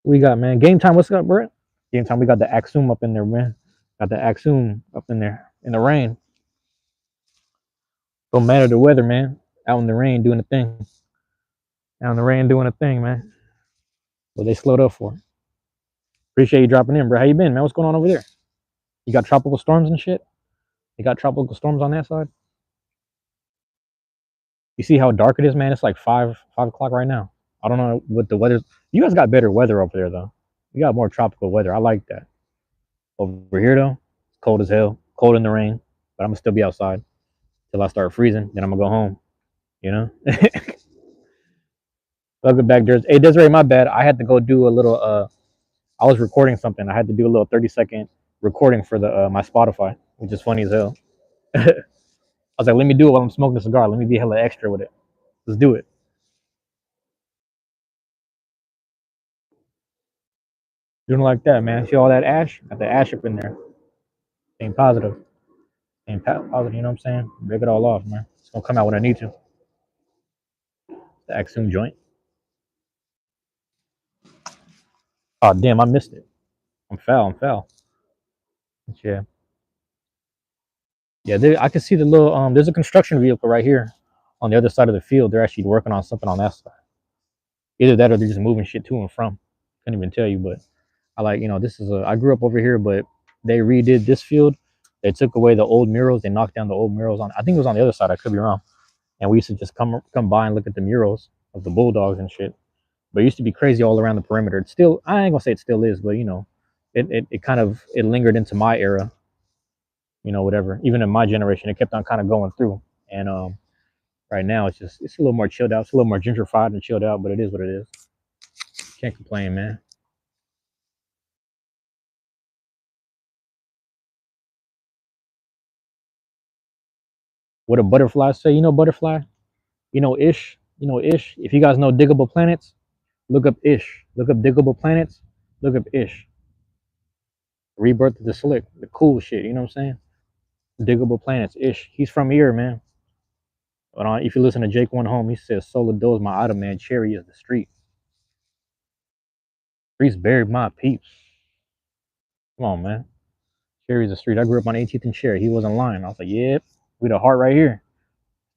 We got, man, game time. What's up, bro? Game time. We got the Axum up in there, man. Got the Axum up in there in the rain. Don't matter the weather, man. Out in the rain doing the thing. Out in the rain doing a thing, man. What they slowed up for. Appreciate you dropping in, bro. How you been, man? What's going on over there? You got tropical storms and shit? You got tropical storms on that side? You see how dark it is, man? It's like five o'clock right now. I don't know what the weather's. You guys got better weather over there though. You got more tropical weather. I like that. Over here though, it's cold as hell. Cold in the rain, but I'm gonna still be outside till I start freezing. Then I'm gonna go home. You know. Welcome back, Desiree. Hey, Desiree, my bad. I had to go do a little. I was recording something. I had to do a little 30-second recording for the my Spotify, which is funny as hell. I was like, let me do it while I'm smoking a cigar. Let me be hella extra with it. Let's do it. Doing it like that, man. See all that ash? Got the ash up in there. Ain't positive. Positive, you know what I'm saying? Break it all off, man. It's gonna come out when I need to. The Axum joint. Oh damn, I missed it. I'm foul. I'm foul. But yeah. Yeah, I can see the little there's a construction vehicle right here on the other side of the field. They're actually working on something on that side. Either that or they're just moving shit to and from. Couldn't even tell you, but I like, this is I grew up over here, but they redid this field. They took away the old murals. They knocked down the old murals on. I think it was on the other side. I could be wrong. And we used to just come by and look at the murals of the Bulldogs and shit. But it used to be crazy all around the perimeter. It's still, I ain't gonna say it still is, but it kind of it lingered into my era. Whatever. Even in my generation, it kept on kind of going through. And right now, it's a little more chilled out. It's a little more gentrified and chilled out, but it is what it is. Can't complain, man. What a butterfly say? Butterfly? Ish? Ish? If you guys know Diggable Planets, look up Ish. Look up Diggable Planets. Look up Ish. Rebirth of the Slick. The cool shit, you know what I'm saying? Diggable Planets. Ish. He's from here, man. But if you listen to Jake One Home, he says, Solar Doe's my item, man. Cherry is the street. Streets buried my peeps. Come on, man. Cherry's the street. I grew up on 18th and Cherry. He wasn't lying. I was like, yep, we the heart right here.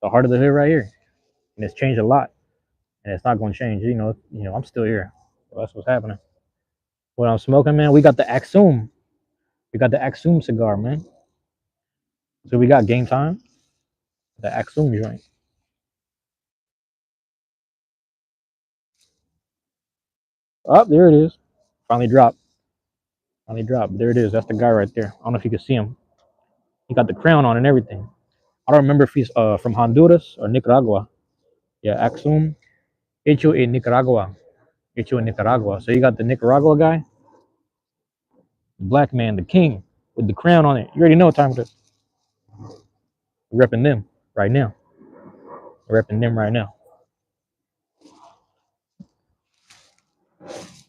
The heart of the hood right here. And it's changed a lot. And it's not gonna change. I'm still here. So that's what's happening. What I'm smoking, man, we got the Axum. We got the Axum cigar, man. So we got game time. The Axum joint. Oh, there it is. Finally dropped. Finally dropped. There it is. That's the guy right there. I don't know if you can see him. He got the crown on and everything. I don't remember if he's from Honduras or Nicaragua. Yeah, Axum. Hecho in Nicaragua. Hecho in Nicaragua. So you got the Nicaragua guy, the black man, the king, with the crown on it. You already know what time it is. We're repping them right now. We're repping them right now.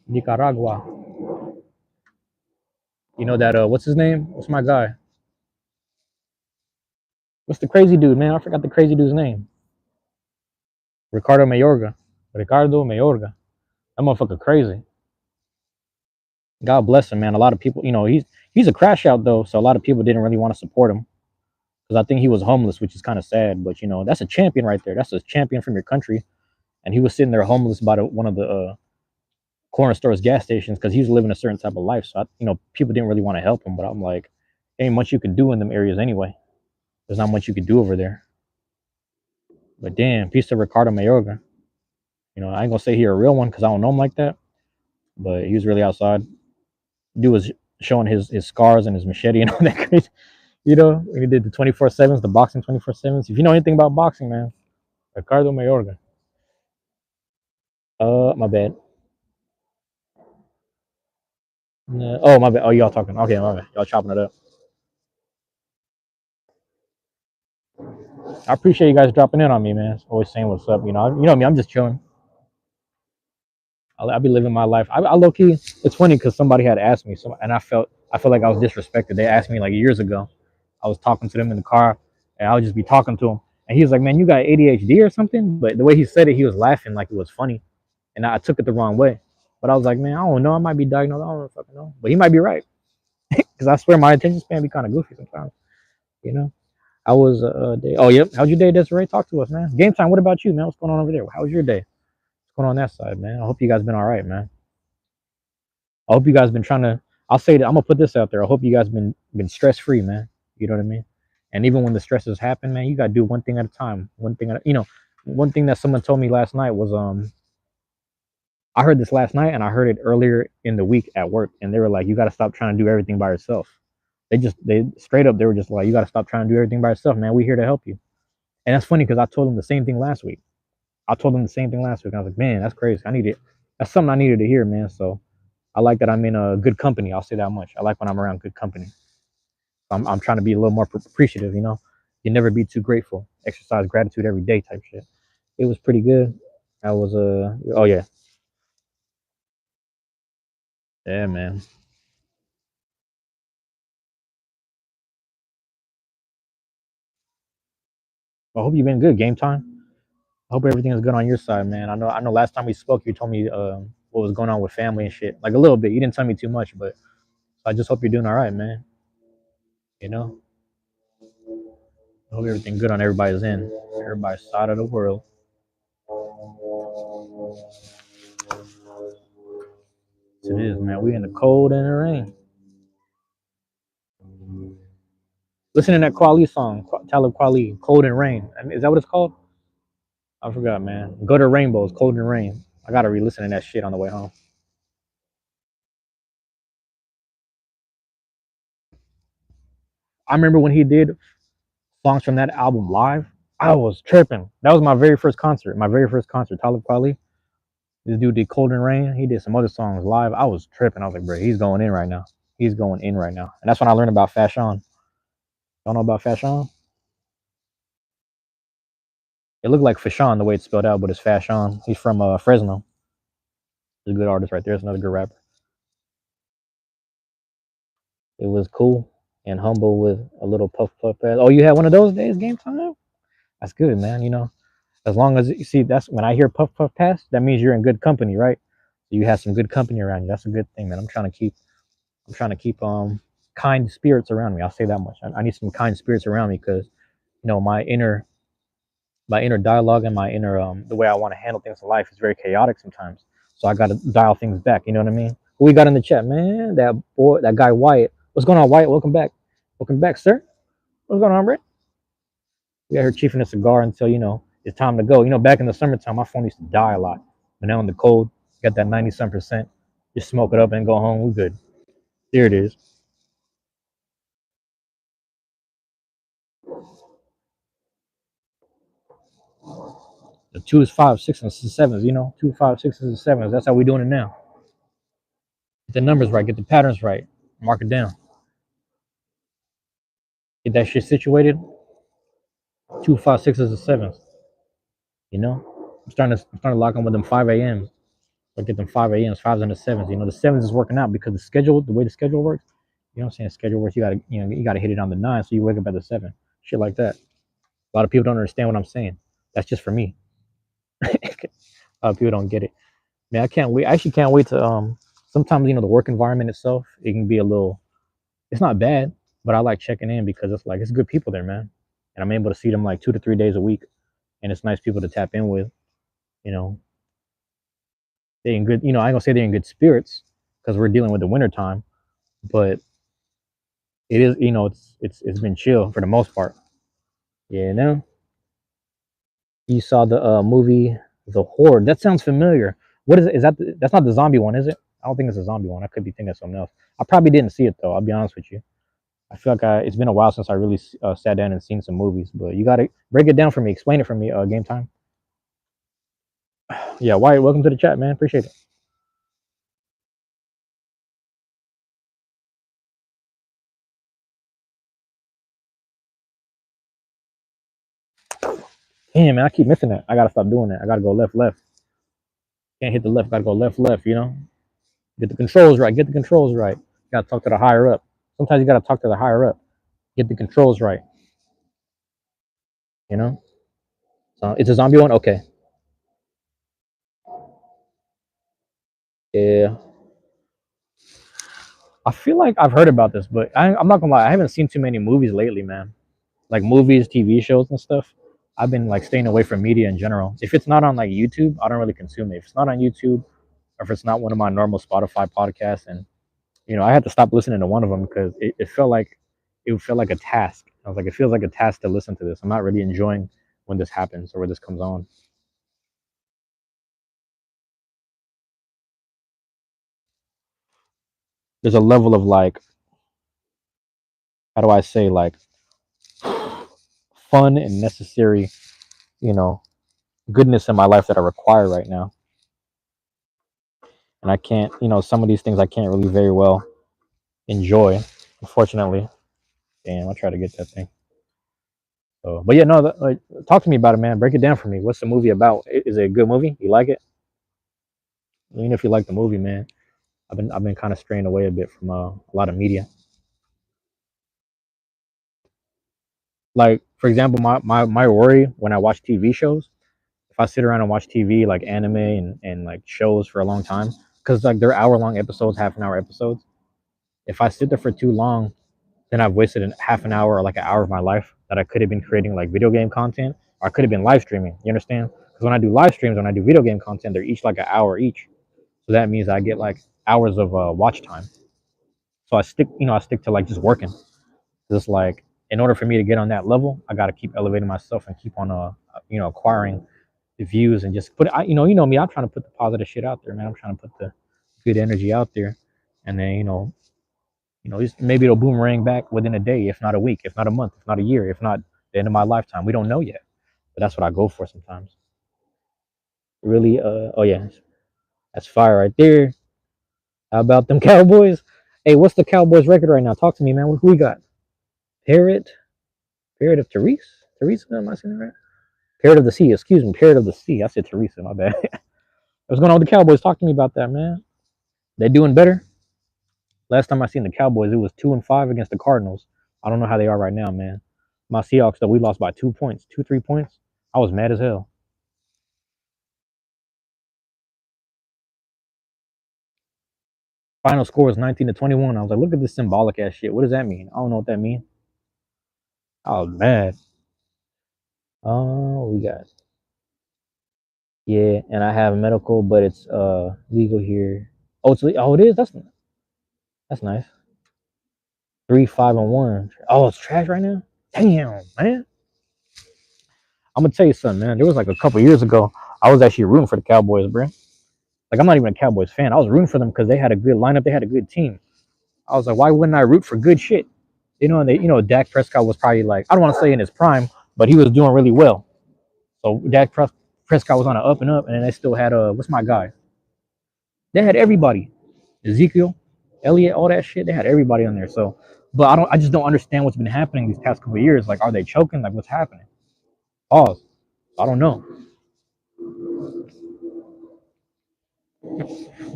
Nicaragua. You know that what's his name? What's my guy? What's the crazy dude, man? I forgot the crazy dude's name. Ricardo Mayorga. Ricardo Mayorga. That motherfucker crazy. God bless him, man. A lot of people, he's a crash out though, so a lot of people didn't really want to support him because I think he was homeless, which is kind of sad. But that's a champion right there. That's a champion from your country, and he was sitting there homeless by one of the corner stores, gas stations, because he was living a certain type of life. So people didn't really want to help him. But I'm like, ain't much you can do in them areas anyway. There's not much you could do over there. But damn, peace to Ricardo Mayorga. I ain't gonna say he a real one because I don't know him like that, but he was really outside. Dude was showing his scars and his machete and all that crazy. You know, when he did the 24/7s, the boxing 24/7s. If you know anything about boxing, man, Ricardo Mayorga. My bad. No, oh, my bad. Oh, y'all talking? Okay, my bad. Y'all chopping it up. I appreciate you guys dropping in on me, man. Always saying what's up. You know me. I'm just chilling. I be living my life. I low key. It's funny because somebody had asked me, and I felt like I was disrespected. They asked me like years ago. I was talking to them in the car, and I would just be talking to him, and he was like, "Man, you got ADHD or something?" But the way he said it, he was laughing like it was funny, and I took it the wrong way. But I was like, "Man, I don't know. I might be diagnosed. I don't fucking know." But he might be right because I swear my attention span be kind of goofy sometimes. You know. I was day. Oh, yep. How's your day, Desiree? Talk to us, man. Game time. What about you, man? What's going on over there? How's your day? What's going on that side, man? I hope you guys been all right, man. I hope you guys been trying to. I'll say that I'm gonna put this out there. I hope you guys been stress free, man. You know what I mean? And even when the stresses happen, man, you gotta do one thing at a time. One thing at one thing that someone told me last night was I heard this last night and I heard it earlier in the week at work, and they were like, you gotta stop trying to do everything by yourself. They straight up they were just like, you gotta stop trying to do everything by yourself, man. We here to help you. And that's funny because I told them the same thing last week. I told them the same thing last week. I was like, man, that's crazy. I need it. That's something I needed to hear, man. So I like that I'm in a good company. I'll say that much. I like when I'm around good company. I'm trying to be a little more appreciative. You never be too grateful. Exercise gratitude every day, type shit. It was pretty good. I was oh yeah, yeah, man. I hope you've been good. Game time. I hope everything is good on your side, man. I know. Last time we spoke, you told me what was going on with family and shit. Like a little bit. You didn't tell me too much, but I just hope you're doing all right, man. You know. I hope everything good on everybody's end, everybody's side of the world. It is, man. We in the cold and the rain. Listen to that Kweli song, Talib Kweli, "Cold and Rain." I mean, is that what it's called? I forgot, man. Go to Rainbows, Cold and Rain. I gotta re-listen to that shit on the way home. I remember when he did songs from that album live. I was tripping. That was my very first concert. My very first concert, Talib Kweli. This dude did Cold and Rain. He did some other songs live. I was tripping. I was like, bro, he's going in right now. He's going in right now. And that's when I learned about Fashion. Don't know about Fashion? It looked like Fashawn the way it's spelled out, but it's Fashawn. He's from Fresno. He's a good artist right there. It's another good rapper. It was cool and humble with a little puff puff pass. Oh, you had one of those days, game time? That's good, man. As long as you see, that's when I hear puff puff pass, that means you're in good company, right? So you have some good company around you. That's a good thing, man. I'm trying to keep kind spirits around me. I'll say that much. I need some kind spirits around me because my inner dialogue and my inner the way I want to handle things in life is very chaotic sometimes. So I got to dial things back. You know what I mean? Who we got in the chat, man? That guy Wyatt. What's going on, Wyatt? Welcome back. Welcome back, sir. What's going on, Brett? We got here chiefing a cigar until it's time to go. Back in the summertime, my phone used to die a lot. But now in the cold, got that 90-some%. Just smoke it up and go home. We good. There it is. The twos, five, six, and sevens. Two, five, sixes, and sevens. That's how we doing it now. Get the numbers right. Get the patterns right. Mark it down. Get that shit situated. Two, five, sixes, and sevens. I'm starting to lock in with them 5 a.m.s. Or get them 5 a.m.s, fives and the sevens. The sevens is working out because the way the schedule works. You know what I'm saying? Schedule works. You gotta hit it on the nine, so you wake up at the seven. Shit like that. A lot of people don't understand what I'm saying. That's just for me. A lot of people don't get it. Man, I can't wait. I actually can't wait to sometimes the work environment itself, it can be a little it's not bad, but I like checking in because it's like it's good people there, man. And I'm able to see them like 2 to 3 days a week. And it's nice people to tap in with, you know. They in good, I ain't gonna say they're in good spirits because we're dealing with the winter time, but it is, it's been chill for the most part. Yeah, no. You saw the movie The Horde. That sounds familiar. What is it? Is that's not the zombie one, is it? I don't think it's a zombie one. I could be thinking of something else. I probably didn't see it though. I'll be honest with you. I feel like it's been a while since I really sat down and seen some movies. But you gotta break it down for me. Explain it for me. Game time. Yeah, Wyatt, welcome to the chat, man. Appreciate it. Damn, man, I keep missing that. I gotta stop doing that. I gotta go left, left. Can't hit the left. Gotta go left, left. You know, get the controls right. Get the controls right. Gotta talk to the higher up. Sometimes you gotta talk to the higher up. Get the controls right. You know. So it's a zombie one. Okay. Yeah. I feel like I've heard about this, but I'm not gonna lie. I haven't seen too many movies lately, man. Like movies, TV shows, and stuff. I've been like staying away from media in general. If it's not on like YouTube, I don't really consume it. If it's not on YouTube, or if it's not one of my normal Spotify podcasts, and I had to stop listening to one of them because it felt like a task. I was like, it feels like a task to listen to this. I'm not really enjoying when this happens or when this comes on. There's a level of like, how do I say, like fun and necessary, you know, goodness in my life that I require right now. And I can't, some of these things I can't really very well enjoy, unfortunately. Damn, I try to get that thing. So, but yeah, no, like, talk to me about it, man. Break it down for me. What's the movie about? Is it a good movie? You like it? Even if you like the movie, man, I've been kind of straying away a bit from a lot of media. Like for example, my worry when I watch TV shows, if I sit around and watch TV like anime and like shows for a long time, because like they're hour-long episodes, half-an-hour episodes. If I sit there for too long, then I've wasted half an hour or like an hour of my life that I could have been creating like video game content, or I could have been live streaming. You understand? Because when I do live streams, when I do video game content, they're each like an hour each. So that means I get like hours of watch time. So I stick to like just working. Just like in order for me to get on that level, I got to keep elevating myself and keep on acquiring the views and just put you know me. I'm trying to put the positive shit out there, man. I'm trying to put the good energy out there, and then just maybe it'll boomerang back within a day, if not a week, if not a month, if not a year, if not the end of my lifetime. We don't know yet, but that's what I go for sometimes. Really, oh yeah, that's fire right there. How about them Cowboys? Hey, what's the Cowboys record right now? Talk to me, man. Who we got? Parrot, Parrot of Therese. Teresa, am I saying that right? Parrot of the Sea. Excuse me, Parrot of the Sea. I said Teresa. My bad. What's going on with the Cowboys? Talk to me about that, man. They doing better? Last time I seen the Cowboys, it was 2-5 against the Cardinals. I don't know how they are right now, man. My Seahawks, though, we lost by 2 points, 3 points. I was mad as hell. Final score was 19-21. I was like, look at this symbolic ass shit. What does that mean? I don't know what that means. I was mad. Oh, we got, yeah, and I have medical, but it's legal here. Oh, it is. That's nice. 3-5-1. Oh, it's trash right now. Damn, man. I'm gonna tell you something, man. There was like a couple years ago, I was actually rooting for the Cowboys, bro. Like I'm not even a Cowboys fan. I was rooting for them because they had a good lineup. They had a good team. I was like, why wouldn't I root for good shit? And Dak Prescott was probably like, I don't want to say in his prime, but he was doing really well. So Prescott was on an up and up, and then they still had what's my guy? They had everybody, Ezekiel, Elliott, all that shit. They had everybody on there. So, but I just don't understand what's been happening these past couple of years. Like, are they choking? Like, what's happening? Pause. I don't know.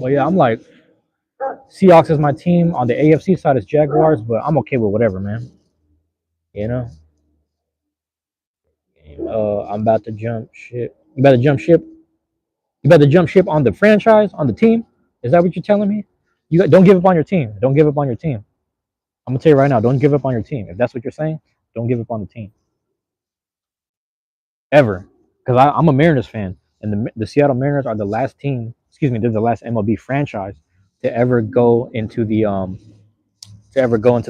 But yeah, I'm like, Seahawks is my team. On the AFC side, it's Jaguars, but I'm okay with whatever, man. You know, I'm about to jump ship. You about to jump ship? You about to jump ship on the franchise, on the team? Is that what you're telling me? Don't give up on your team. Don't give up on your team. I'm gonna tell you right now. Don't give up on your team. If that's what you're saying, don't give up on the team ever. Because I'm a Mariners fan, and the Seattle Mariners are the last team. Excuse me, they're the last MLB franchise to ever go into the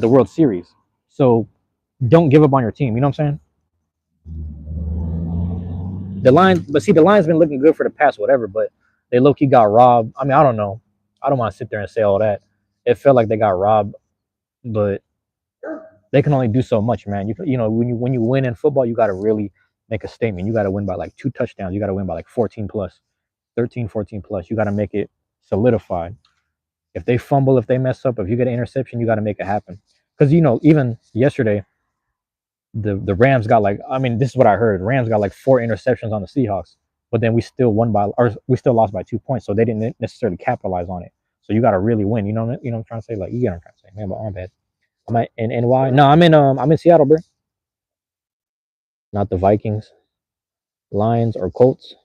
World Series. So don't give up on your team. You know what I'm saying? The Lions been looking good for the past whatever, but they low key got robbed. I mean, I don't know. I don't want to sit there and say all that. It felt like they got robbed, but they can only do so much, man. You know when you win in football, you got to really make a statement. You got to win by like 2 touchdowns. You got to win by like 14 plus, 13, 14 plus. You got to make it solidified. If they fumble, if they mess up, if you get an interception, you got to make it happen. Because even yesterday, the Rams got like, I mean, this is what I heard. Rams got like 4 interceptions on the Seahawks, but then we still lost by 2 points, so they didn't necessarily capitalize on it. So you got to really win. You know what I'm trying to say? Like, you get what I'm trying to say, man. But I'm bad. I'm at in NY. No, I'm in Seattle, bro. Not the Vikings, Lions, or Colts.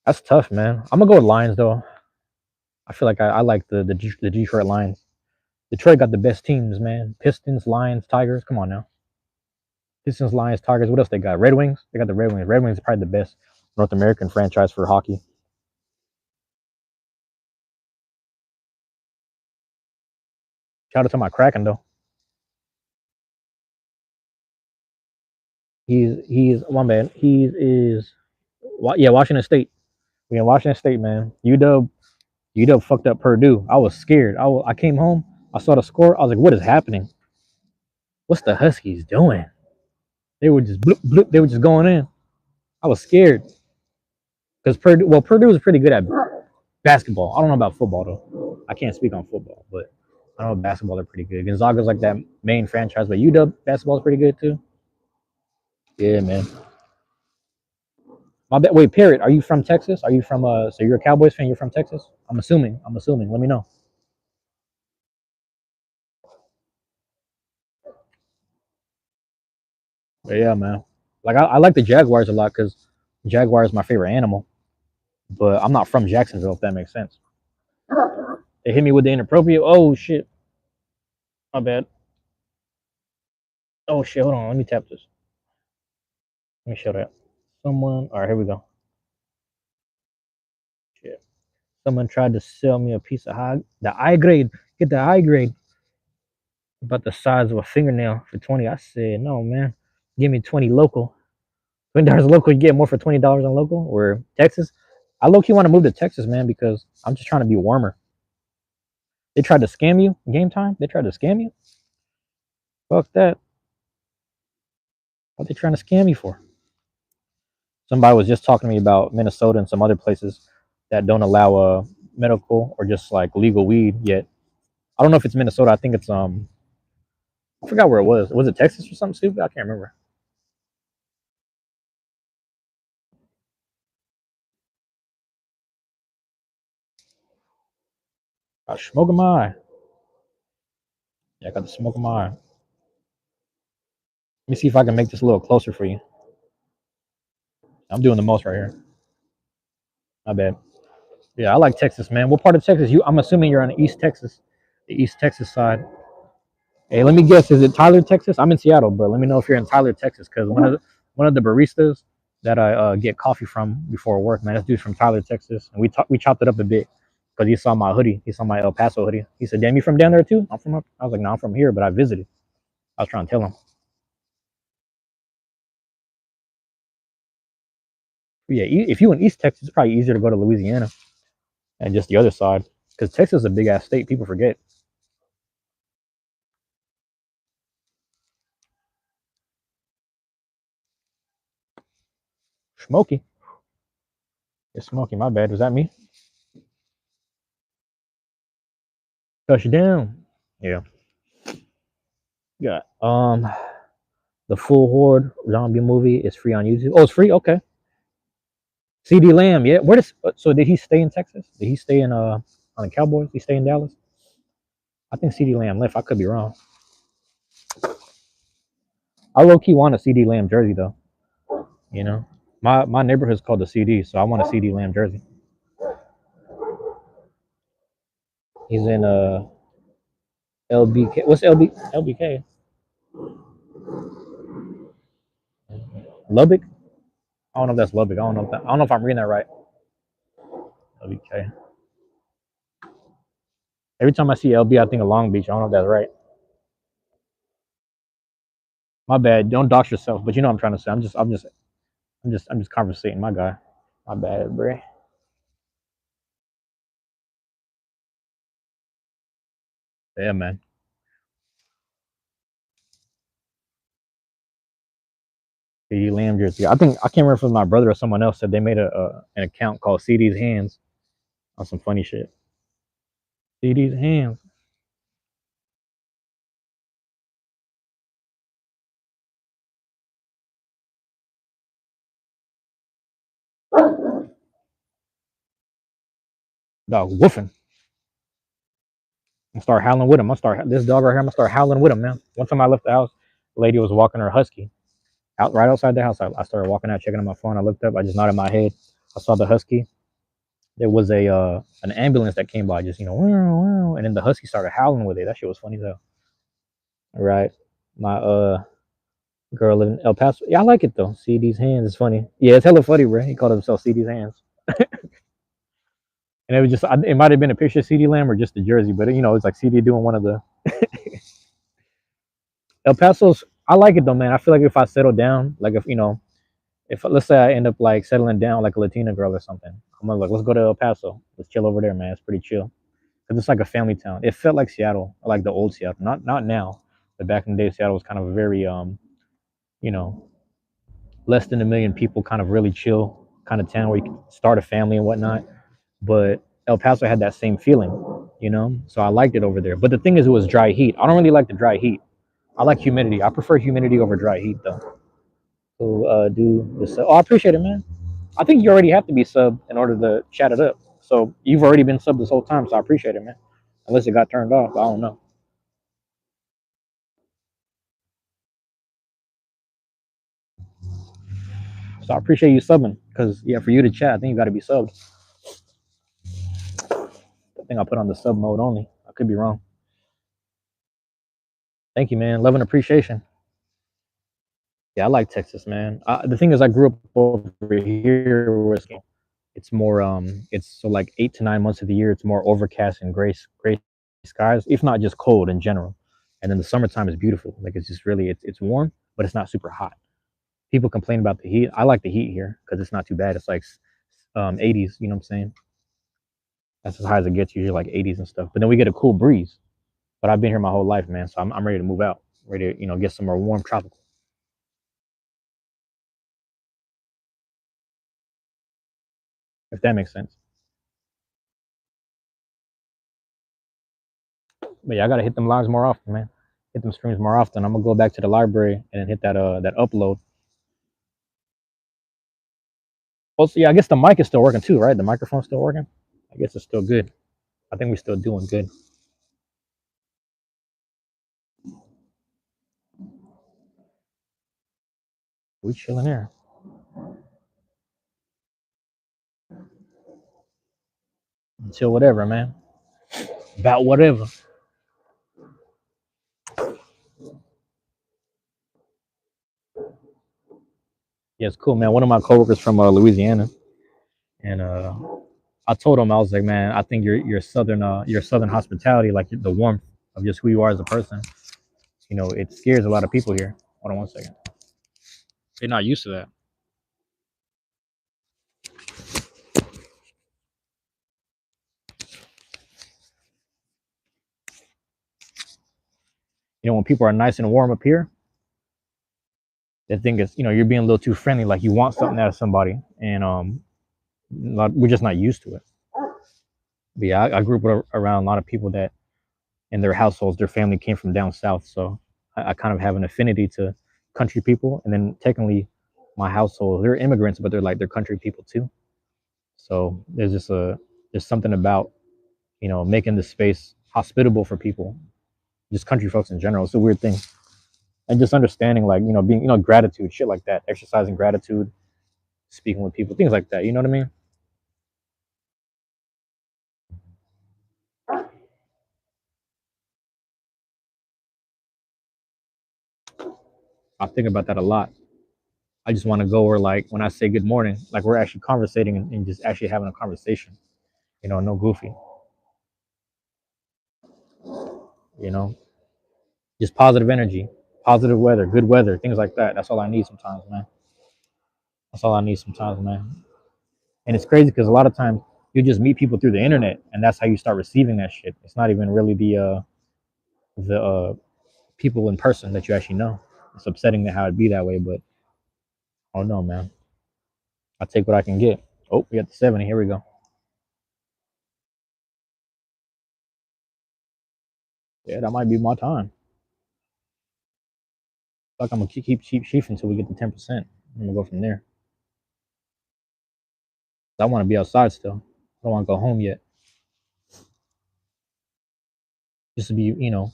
That's tough, man. I'm gonna go with Lions though. I feel like I like the Detroit Lions. Detroit got the best teams, man. Pistons, Lions, Tigers. Come on now. Pistons, Lions, Tigers. What else they got? Red Wings. They got the Red Wings. Red Wings is probably the best North American franchise for hockey. Shout out to my Kraken though. He's one man. He is yeah, Washington State. We in Washington State, man. UW fucked up Purdue. I was scared. I came home. I saw the score. I was like, what is happening? What's the Huskies doing? They were just bloop, bloop, they were just going in. I was scared because Purdue was pretty good at basketball. I don't know about football though. I can't speak on football, but I know basketball they're pretty good. Gonzaga's like that main franchise, but UW basketball is pretty good too. Yeah, man. My wait, Parrot, are you from Texas? Are you from so you're a Cowboys fan, you're from Texas? I'm assuming. I'm assuming. Let me know. But yeah, man. Like I like the Jaguars a lot because Jaguar is my favorite animal. But I'm not from Jacksonville, if that makes sense. They hit me with the inappropriate. Oh shit. My bad. Oh shit, hold on. Let me tap this. Let me show that. Someone alright, here we go. Shit. Someone tried to sell me a piece of the I grade. Get the I grade. About the size of a fingernail for 20. I said, no, man. Give me 20 local. $20 local, you get more for $20 on local or Texas. I low key want to move to Texas, man, because I'm just trying to be warmer. They tried to scam you game time. They tried to scam you. Fuck that. What they trying to scam you for? Somebody was just talking to me about Minnesota and some other places that don't allow medical or just like legal weed yet. I don't know if it's Minnesota. I think it's I forgot where it was. Was it Texas or something stupid? I can't remember. I was smoking my eye. Yeah, I got the smoke in my eye. Let me see if I can make this a little closer for you. I'm doing the most right here. My bad. Yeah, I like Texas, man. What part of Texas? I'm assuming you're on East Texas, the East Texas side. Hey, let me guess. Is it Tyler, Texas? I'm in Seattle, but let me know if you're in Tyler, Texas, because one of the baristas that I get coffee from before work, man, this dude's from Tyler, Texas, and we chopped it up a bit because he saw my hoodie. He saw my El Paso hoodie. He said, "Damn, you from down there too?" I'm from up. I was like, "No, I'm from here, but I visited." I was trying to tell him. But yeah, if you in East Texas, it's probably easier to go to Louisiana and just the other side because Texas is a big ass state. People forget. Smoky. It's Smoky. My bad. Was that me? Touchdown. Yeah. Yeah. The Full Horde zombie movie is free on YouTube. Oh, it's free. Okay. CD Lamb. Yeah. Where does so did he stay in Texas? Did he stay in on the Cowboys? He stay in Dallas? I think CD Lamb left. I could be wrong. I low key want a CD Lamb jersey though. You know, my neighborhood's called the CD, so I want a CD Lamb jersey. He's in LBK. What's LBK? Lubbock. I don't know if that's Lubbock. I don't know if I'm reading that right. LBK. Every time I see LB, I think of Long Beach. I don't know if that's right. My bad. Don't dox yourself, but you know what I'm trying to say. I'm just conversating, my guy. My bad, bro. Yeah, man. CD Lamb jersey. I think I can't remember if it was my brother or someone else said they made an account called CD's Hands on some funny shit. CD's Hands. Dog woofing. I start howling with him. I start this dog right here. I'm gonna start howling with him, man. One time I left the house, the lady was walking her husky out right outside the house. I started walking out, checking on my phone. I looked up. I just nodded my head. I saw the husky. There was a an ambulance that came by, just and then the husky started howling with it. That shit was funny though. Right, my girl in El Paso. Yeah, I like it though. CD's Hands is funny. Yeah, it's hella funny, bro. He called himself CD's Hands, and it was just it might have been a picture of CD Lamb or just the jersey, but it's like CD doing one of the El Paso's. I like it though, man. I feel like if I settle down, like if let's say I end up like settling down like a Latina girl or something, I'm gonna like let's go to El Paso. Let's chill over there, man. It's pretty chill because it's like a family town. It felt like Seattle, like the old Seattle. Not now, but back in the day, Seattle was kind of a very you know, less than a million people, kind of really chill kind of town where you can start a family and whatnot. But El Paso had that same feeling. So I liked it over there. But the thing is, it was dry heat. I don't really like the dry heat. I like humidity. I prefer humidity over dry heat though. So do the sub. Oh, I appreciate it, man. I think you already have to be sub in order to chat it up. So you've already been sub this whole time, so I appreciate it, man. Unless it got turned off, I don't know. So I appreciate you subbing because yeah, for you to chat, I think you got to be subbed. I think I put on the sub mode only. I could be wrong. Thank you, man. Love and appreciation. Yeah, I like Texas, man. The thing is, I grew up over here where it's more it's so like 8 to 9 months of the year. It's more overcast and gray skies, if not just cold in general. And then the summertime is beautiful. Like it's just really it's warm, but it's not super hot. People complain about the heat. I like the heat here because it's not too bad. It's like 80s. You know what I'm saying? That's as high as it gets. Usually like 80s and stuff. But then we get a cool breeze. But I've been here my whole life, man. So I'm ready to move out. Ready to get somewhere warm, tropical. If that makes sense. But yeah, I gotta hit them lives more often, man. Hit them streams more often. I'm gonna go back to the library and then hit that upload. Also, yeah, I guess the mic is still working too, right? The microphone's still working. I guess it's still good. I think we're still doing good. We chilling here. Until whatever, man. About whatever. Yeah, it's cool, man. One of my coworkers from Louisiana, and I told him I was like, man, I think your southern hospitality, like the warmth of just who you are as a person, it scares a lot of people here. Hold on one second. They're not used to that. When people are nice and warm up here, they think it's you're being a little too friendly, like you want something out of somebody, and we're just not used to it. But yeah, I grew up around a lot of people that in their households, their family came from down south, so I kind of have an affinity to country people, and then technically, my household they're immigrants, but they're country people too. So there's something about making the space hospitable for people, just country folks in general. It's a weird thing, and just understanding like being gratitude, shit like that, exercising gratitude, speaking with people, things like that. You know what I mean? I think about that a lot. I just want to go where like when I say good morning, like we're actually conversating and just actually having a conversation. No goofy. You know, just positive energy, positive weather, good weather, things like that. That's all I need sometimes, man. That's all I need sometimes, man. And it's crazy because a lot of times you just meet people through the internet, and that's how you start receiving that shit. It's not even really the people in person that you actually know. It's upsetting that how it be that way, but I don't know, man. I take what I can get. Oh, we got the 70. Here we go. Yeah, that might be my time. Like I'm gonna keep cheap sheaf until we get to 10%. I'm gonna go from there. I want to be outside still. I don't want to go home yet. Just to be, you know,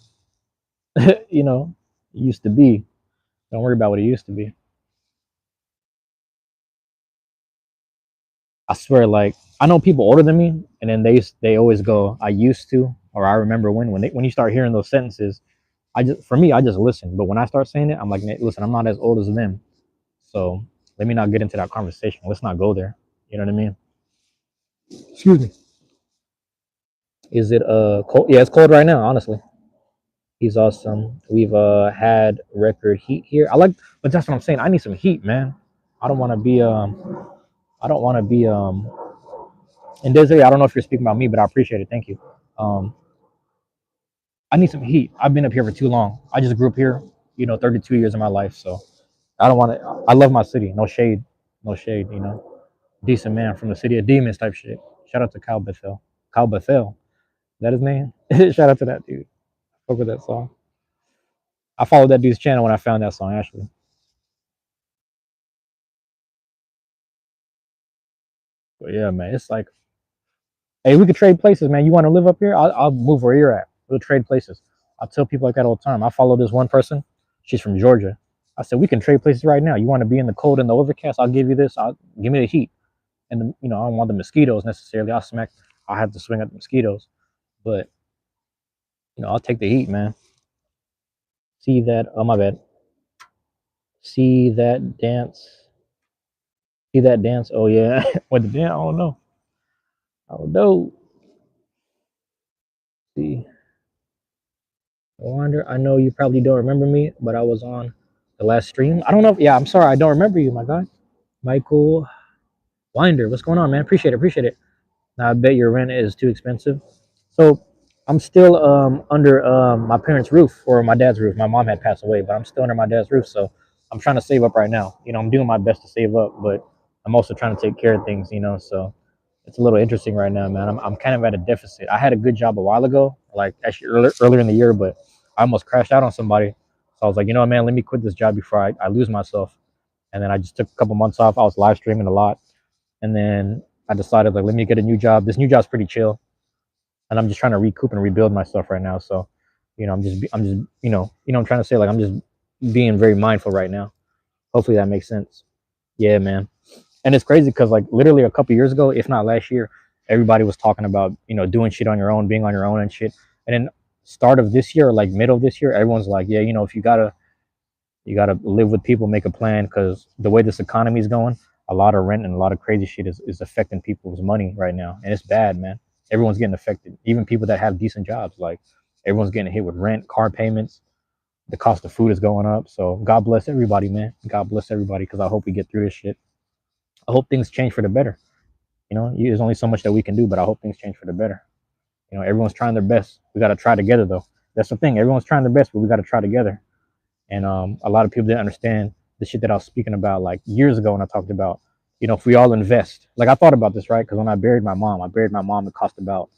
it used to be. Don't worry about what it used to be. I swear, like I know people older than me, and then they always go, "I used to," or "I remember when." When you start hearing those sentences, for me, I just listen. But when I start saying it, I'm like, listen, I'm not as old as them, so let me not get into that conversation. Let's not go there. You know what I mean? Excuse me. Is it cold? Yeah, it's cold right now. Honestly, he's awesome. We've had record heat here. I like, but that's what I'm saying. I need some heat, man. I don't want to be I don't want to be And Desiree, I don't know if you're speaking about me, but I appreciate it. Thank you. Um, I need some heat. I've been up here for too long. I just grew up here, 32 years of my life. So I don't want to. I love my city. No shade, no shade. Decent man from the city of demons type shit. Shout out to Kyle Bethel. Kyle Bethel, is that his name? Shout out to that dude. Fuck with that song. I followed that dude's channel when I found that song actually. But yeah, man, it's like, hey, we could trade places, man. You want to live up here? I'll move where you're at. We'll trade places. I tell people like that all the time. I follow this one person. She's from Georgia. I said we can trade places right now. You want to be in the cold and the overcast? I'll give you this. I'll give me the heat. And I don't want the mosquitoes necessarily. I'll have to swing at the mosquitoes. But I'll take the heat, man. See that? Oh my bad. See that dance? See that dance? Oh yeah. With the dance? I don't know. I don't know. See. I wonder. I know you probably don't remember me, but I was on the last stream. I don't know. Yeah, I'm sorry. I don't remember you, my guy. Michael Winder. What's going on, man? Appreciate it. Appreciate it. Now, I bet your rent is too expensive. So I'm still under my parents' roof or my dad's roof. My mom had passed away, but I'm still under my dad's roof. So I'm trying to save up right now. I'm doing my best to save up, but I'm also trying to take care of things. So it's a little interesting right now, man. I'm kind of at a deficit. I had a good job a while ago, like actually earlier in the year, but I almost crashed out on somebody. So I was like, man, let me quit this job before I lose myself. And then I just took a couple months off. I was live streaming a lot, and then I decided like, let me get a new job. This new job's pretty chill, and I'm just trying to recoup and rebuild myself right now. So, I'm just, I'm trying to say like I'm just being very mindful right now. Hopefully that makes sense. Yeah, man. And it's crazy because like literally a couple years ago, if not last year, everybody was talking about doing shit on your own, being on your own and shit. And then start of this year, like middle of this year, everyone's like, yeah, if you gotta live with people, make a plan, because the way this economy is going, a lot of rent and a lot of crazy shit is affecting people's money right now, and it's bad, man. Everyone's getting affected, even people that have decent jobs. Like everyone's getting hit with rent, car payments. The cost of food is going up. So God bless everybody, man. God bless everybody, because I hope we get through this shit. I hope things change for the better. There's only so much that we can do, but I hope things change for the better. Everyone's trying their best. We got to try together, though. That's the thing. Everyone's trying their best, but we got to try together. And a lot of people didn't understand the shit that I was speaking about like years ago when I talked about, if we all invest. Like I thought about this, right? Because when I buried my mom, it cost about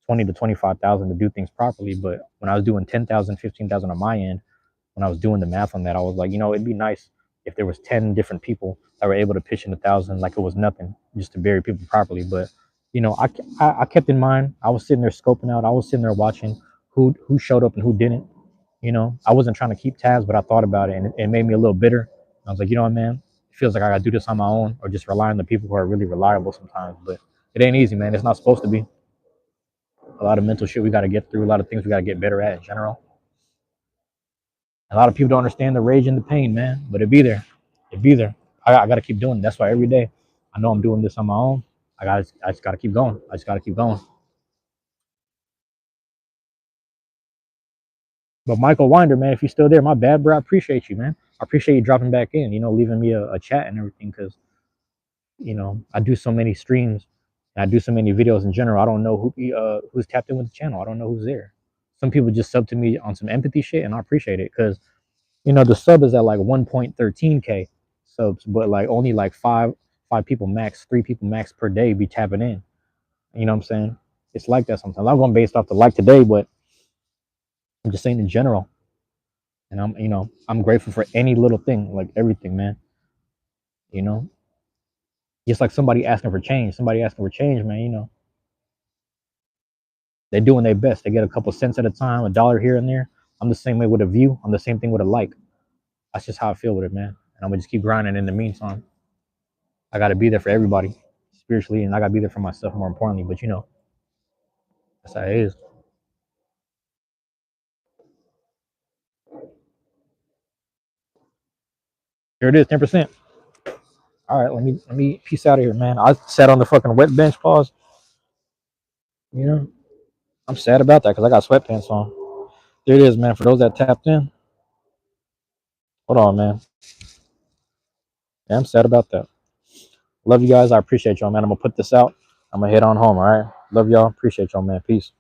20 to 25,000 to do things properly. But when I was doing 10,000, 15,000 on my end, when I was doing the math on that, I was like, it'd be nice if there was 10 different people that were able to pitch in 1,000 like it was nothing just to bury people properly. But I kept in mind, I was sitting there scoping out, I was sitting there watching who showed up and who didn't. I wasn't trying to keep tabs, but I thought about it, and it made me a little bitter. I was like, what, man, it feels like I gotta do this on my own, or just rely on the people who are really reliable sometimes. But it ain't easy, man. It's not supposed to be. A lot of mental shit we gotta get through. A lot of things we gotta get better at in general. A lot of people don't understand the rage and the pain, man. But it be there. It be there. I gotta keep doing it. That's why every day I know I'm doing this on my own. I just gotta keep going. I just gotta keep going. But Michael Winder, man, if you're still there, my bad, bro. I appreciate you, man. I appreciate you dropping back in, leaving me a chat and everything, because I do so many streams and I do so many videos in general. I don't know who's tapped in with the channel. I don't know who's there. some people just sub to me on some empathy shit, and I appreciate it because the sub is at like 1.13K subs, but like only like five people max, 3 people max per day be tapping in. You know what I'm saying? It's like that sometimes. I'm going based off the like today, but I'm just saying in general. And I'm grateful for any little thing, like everything, man. You know, just like somebody asking for change, man. They're doing their best. They get a couple cents at a time, a dollar here and there. I'm the same way with a view. I'm the same thing with a like. That's just how I feel with it, man. And I'm gonna just keep grinding. In the meantime, I gotta be there for everybody spiritually, and I gotta be there for myself more importantly. But that's how it is. Here it is, 10%. All right, let me peace out of here, man. I sat on the fucking wet bench, pause. You know, I'm sad about that because I got sweatpants on. There it is, man. For those that tapped in, hold on, man. Yeah, I'm sad about that. Love you guys. I appreciate y'all, man. I'm gonna put this out. I'm gonna head on home. All right. Love y'all. Appreciate y'all, man. Peace.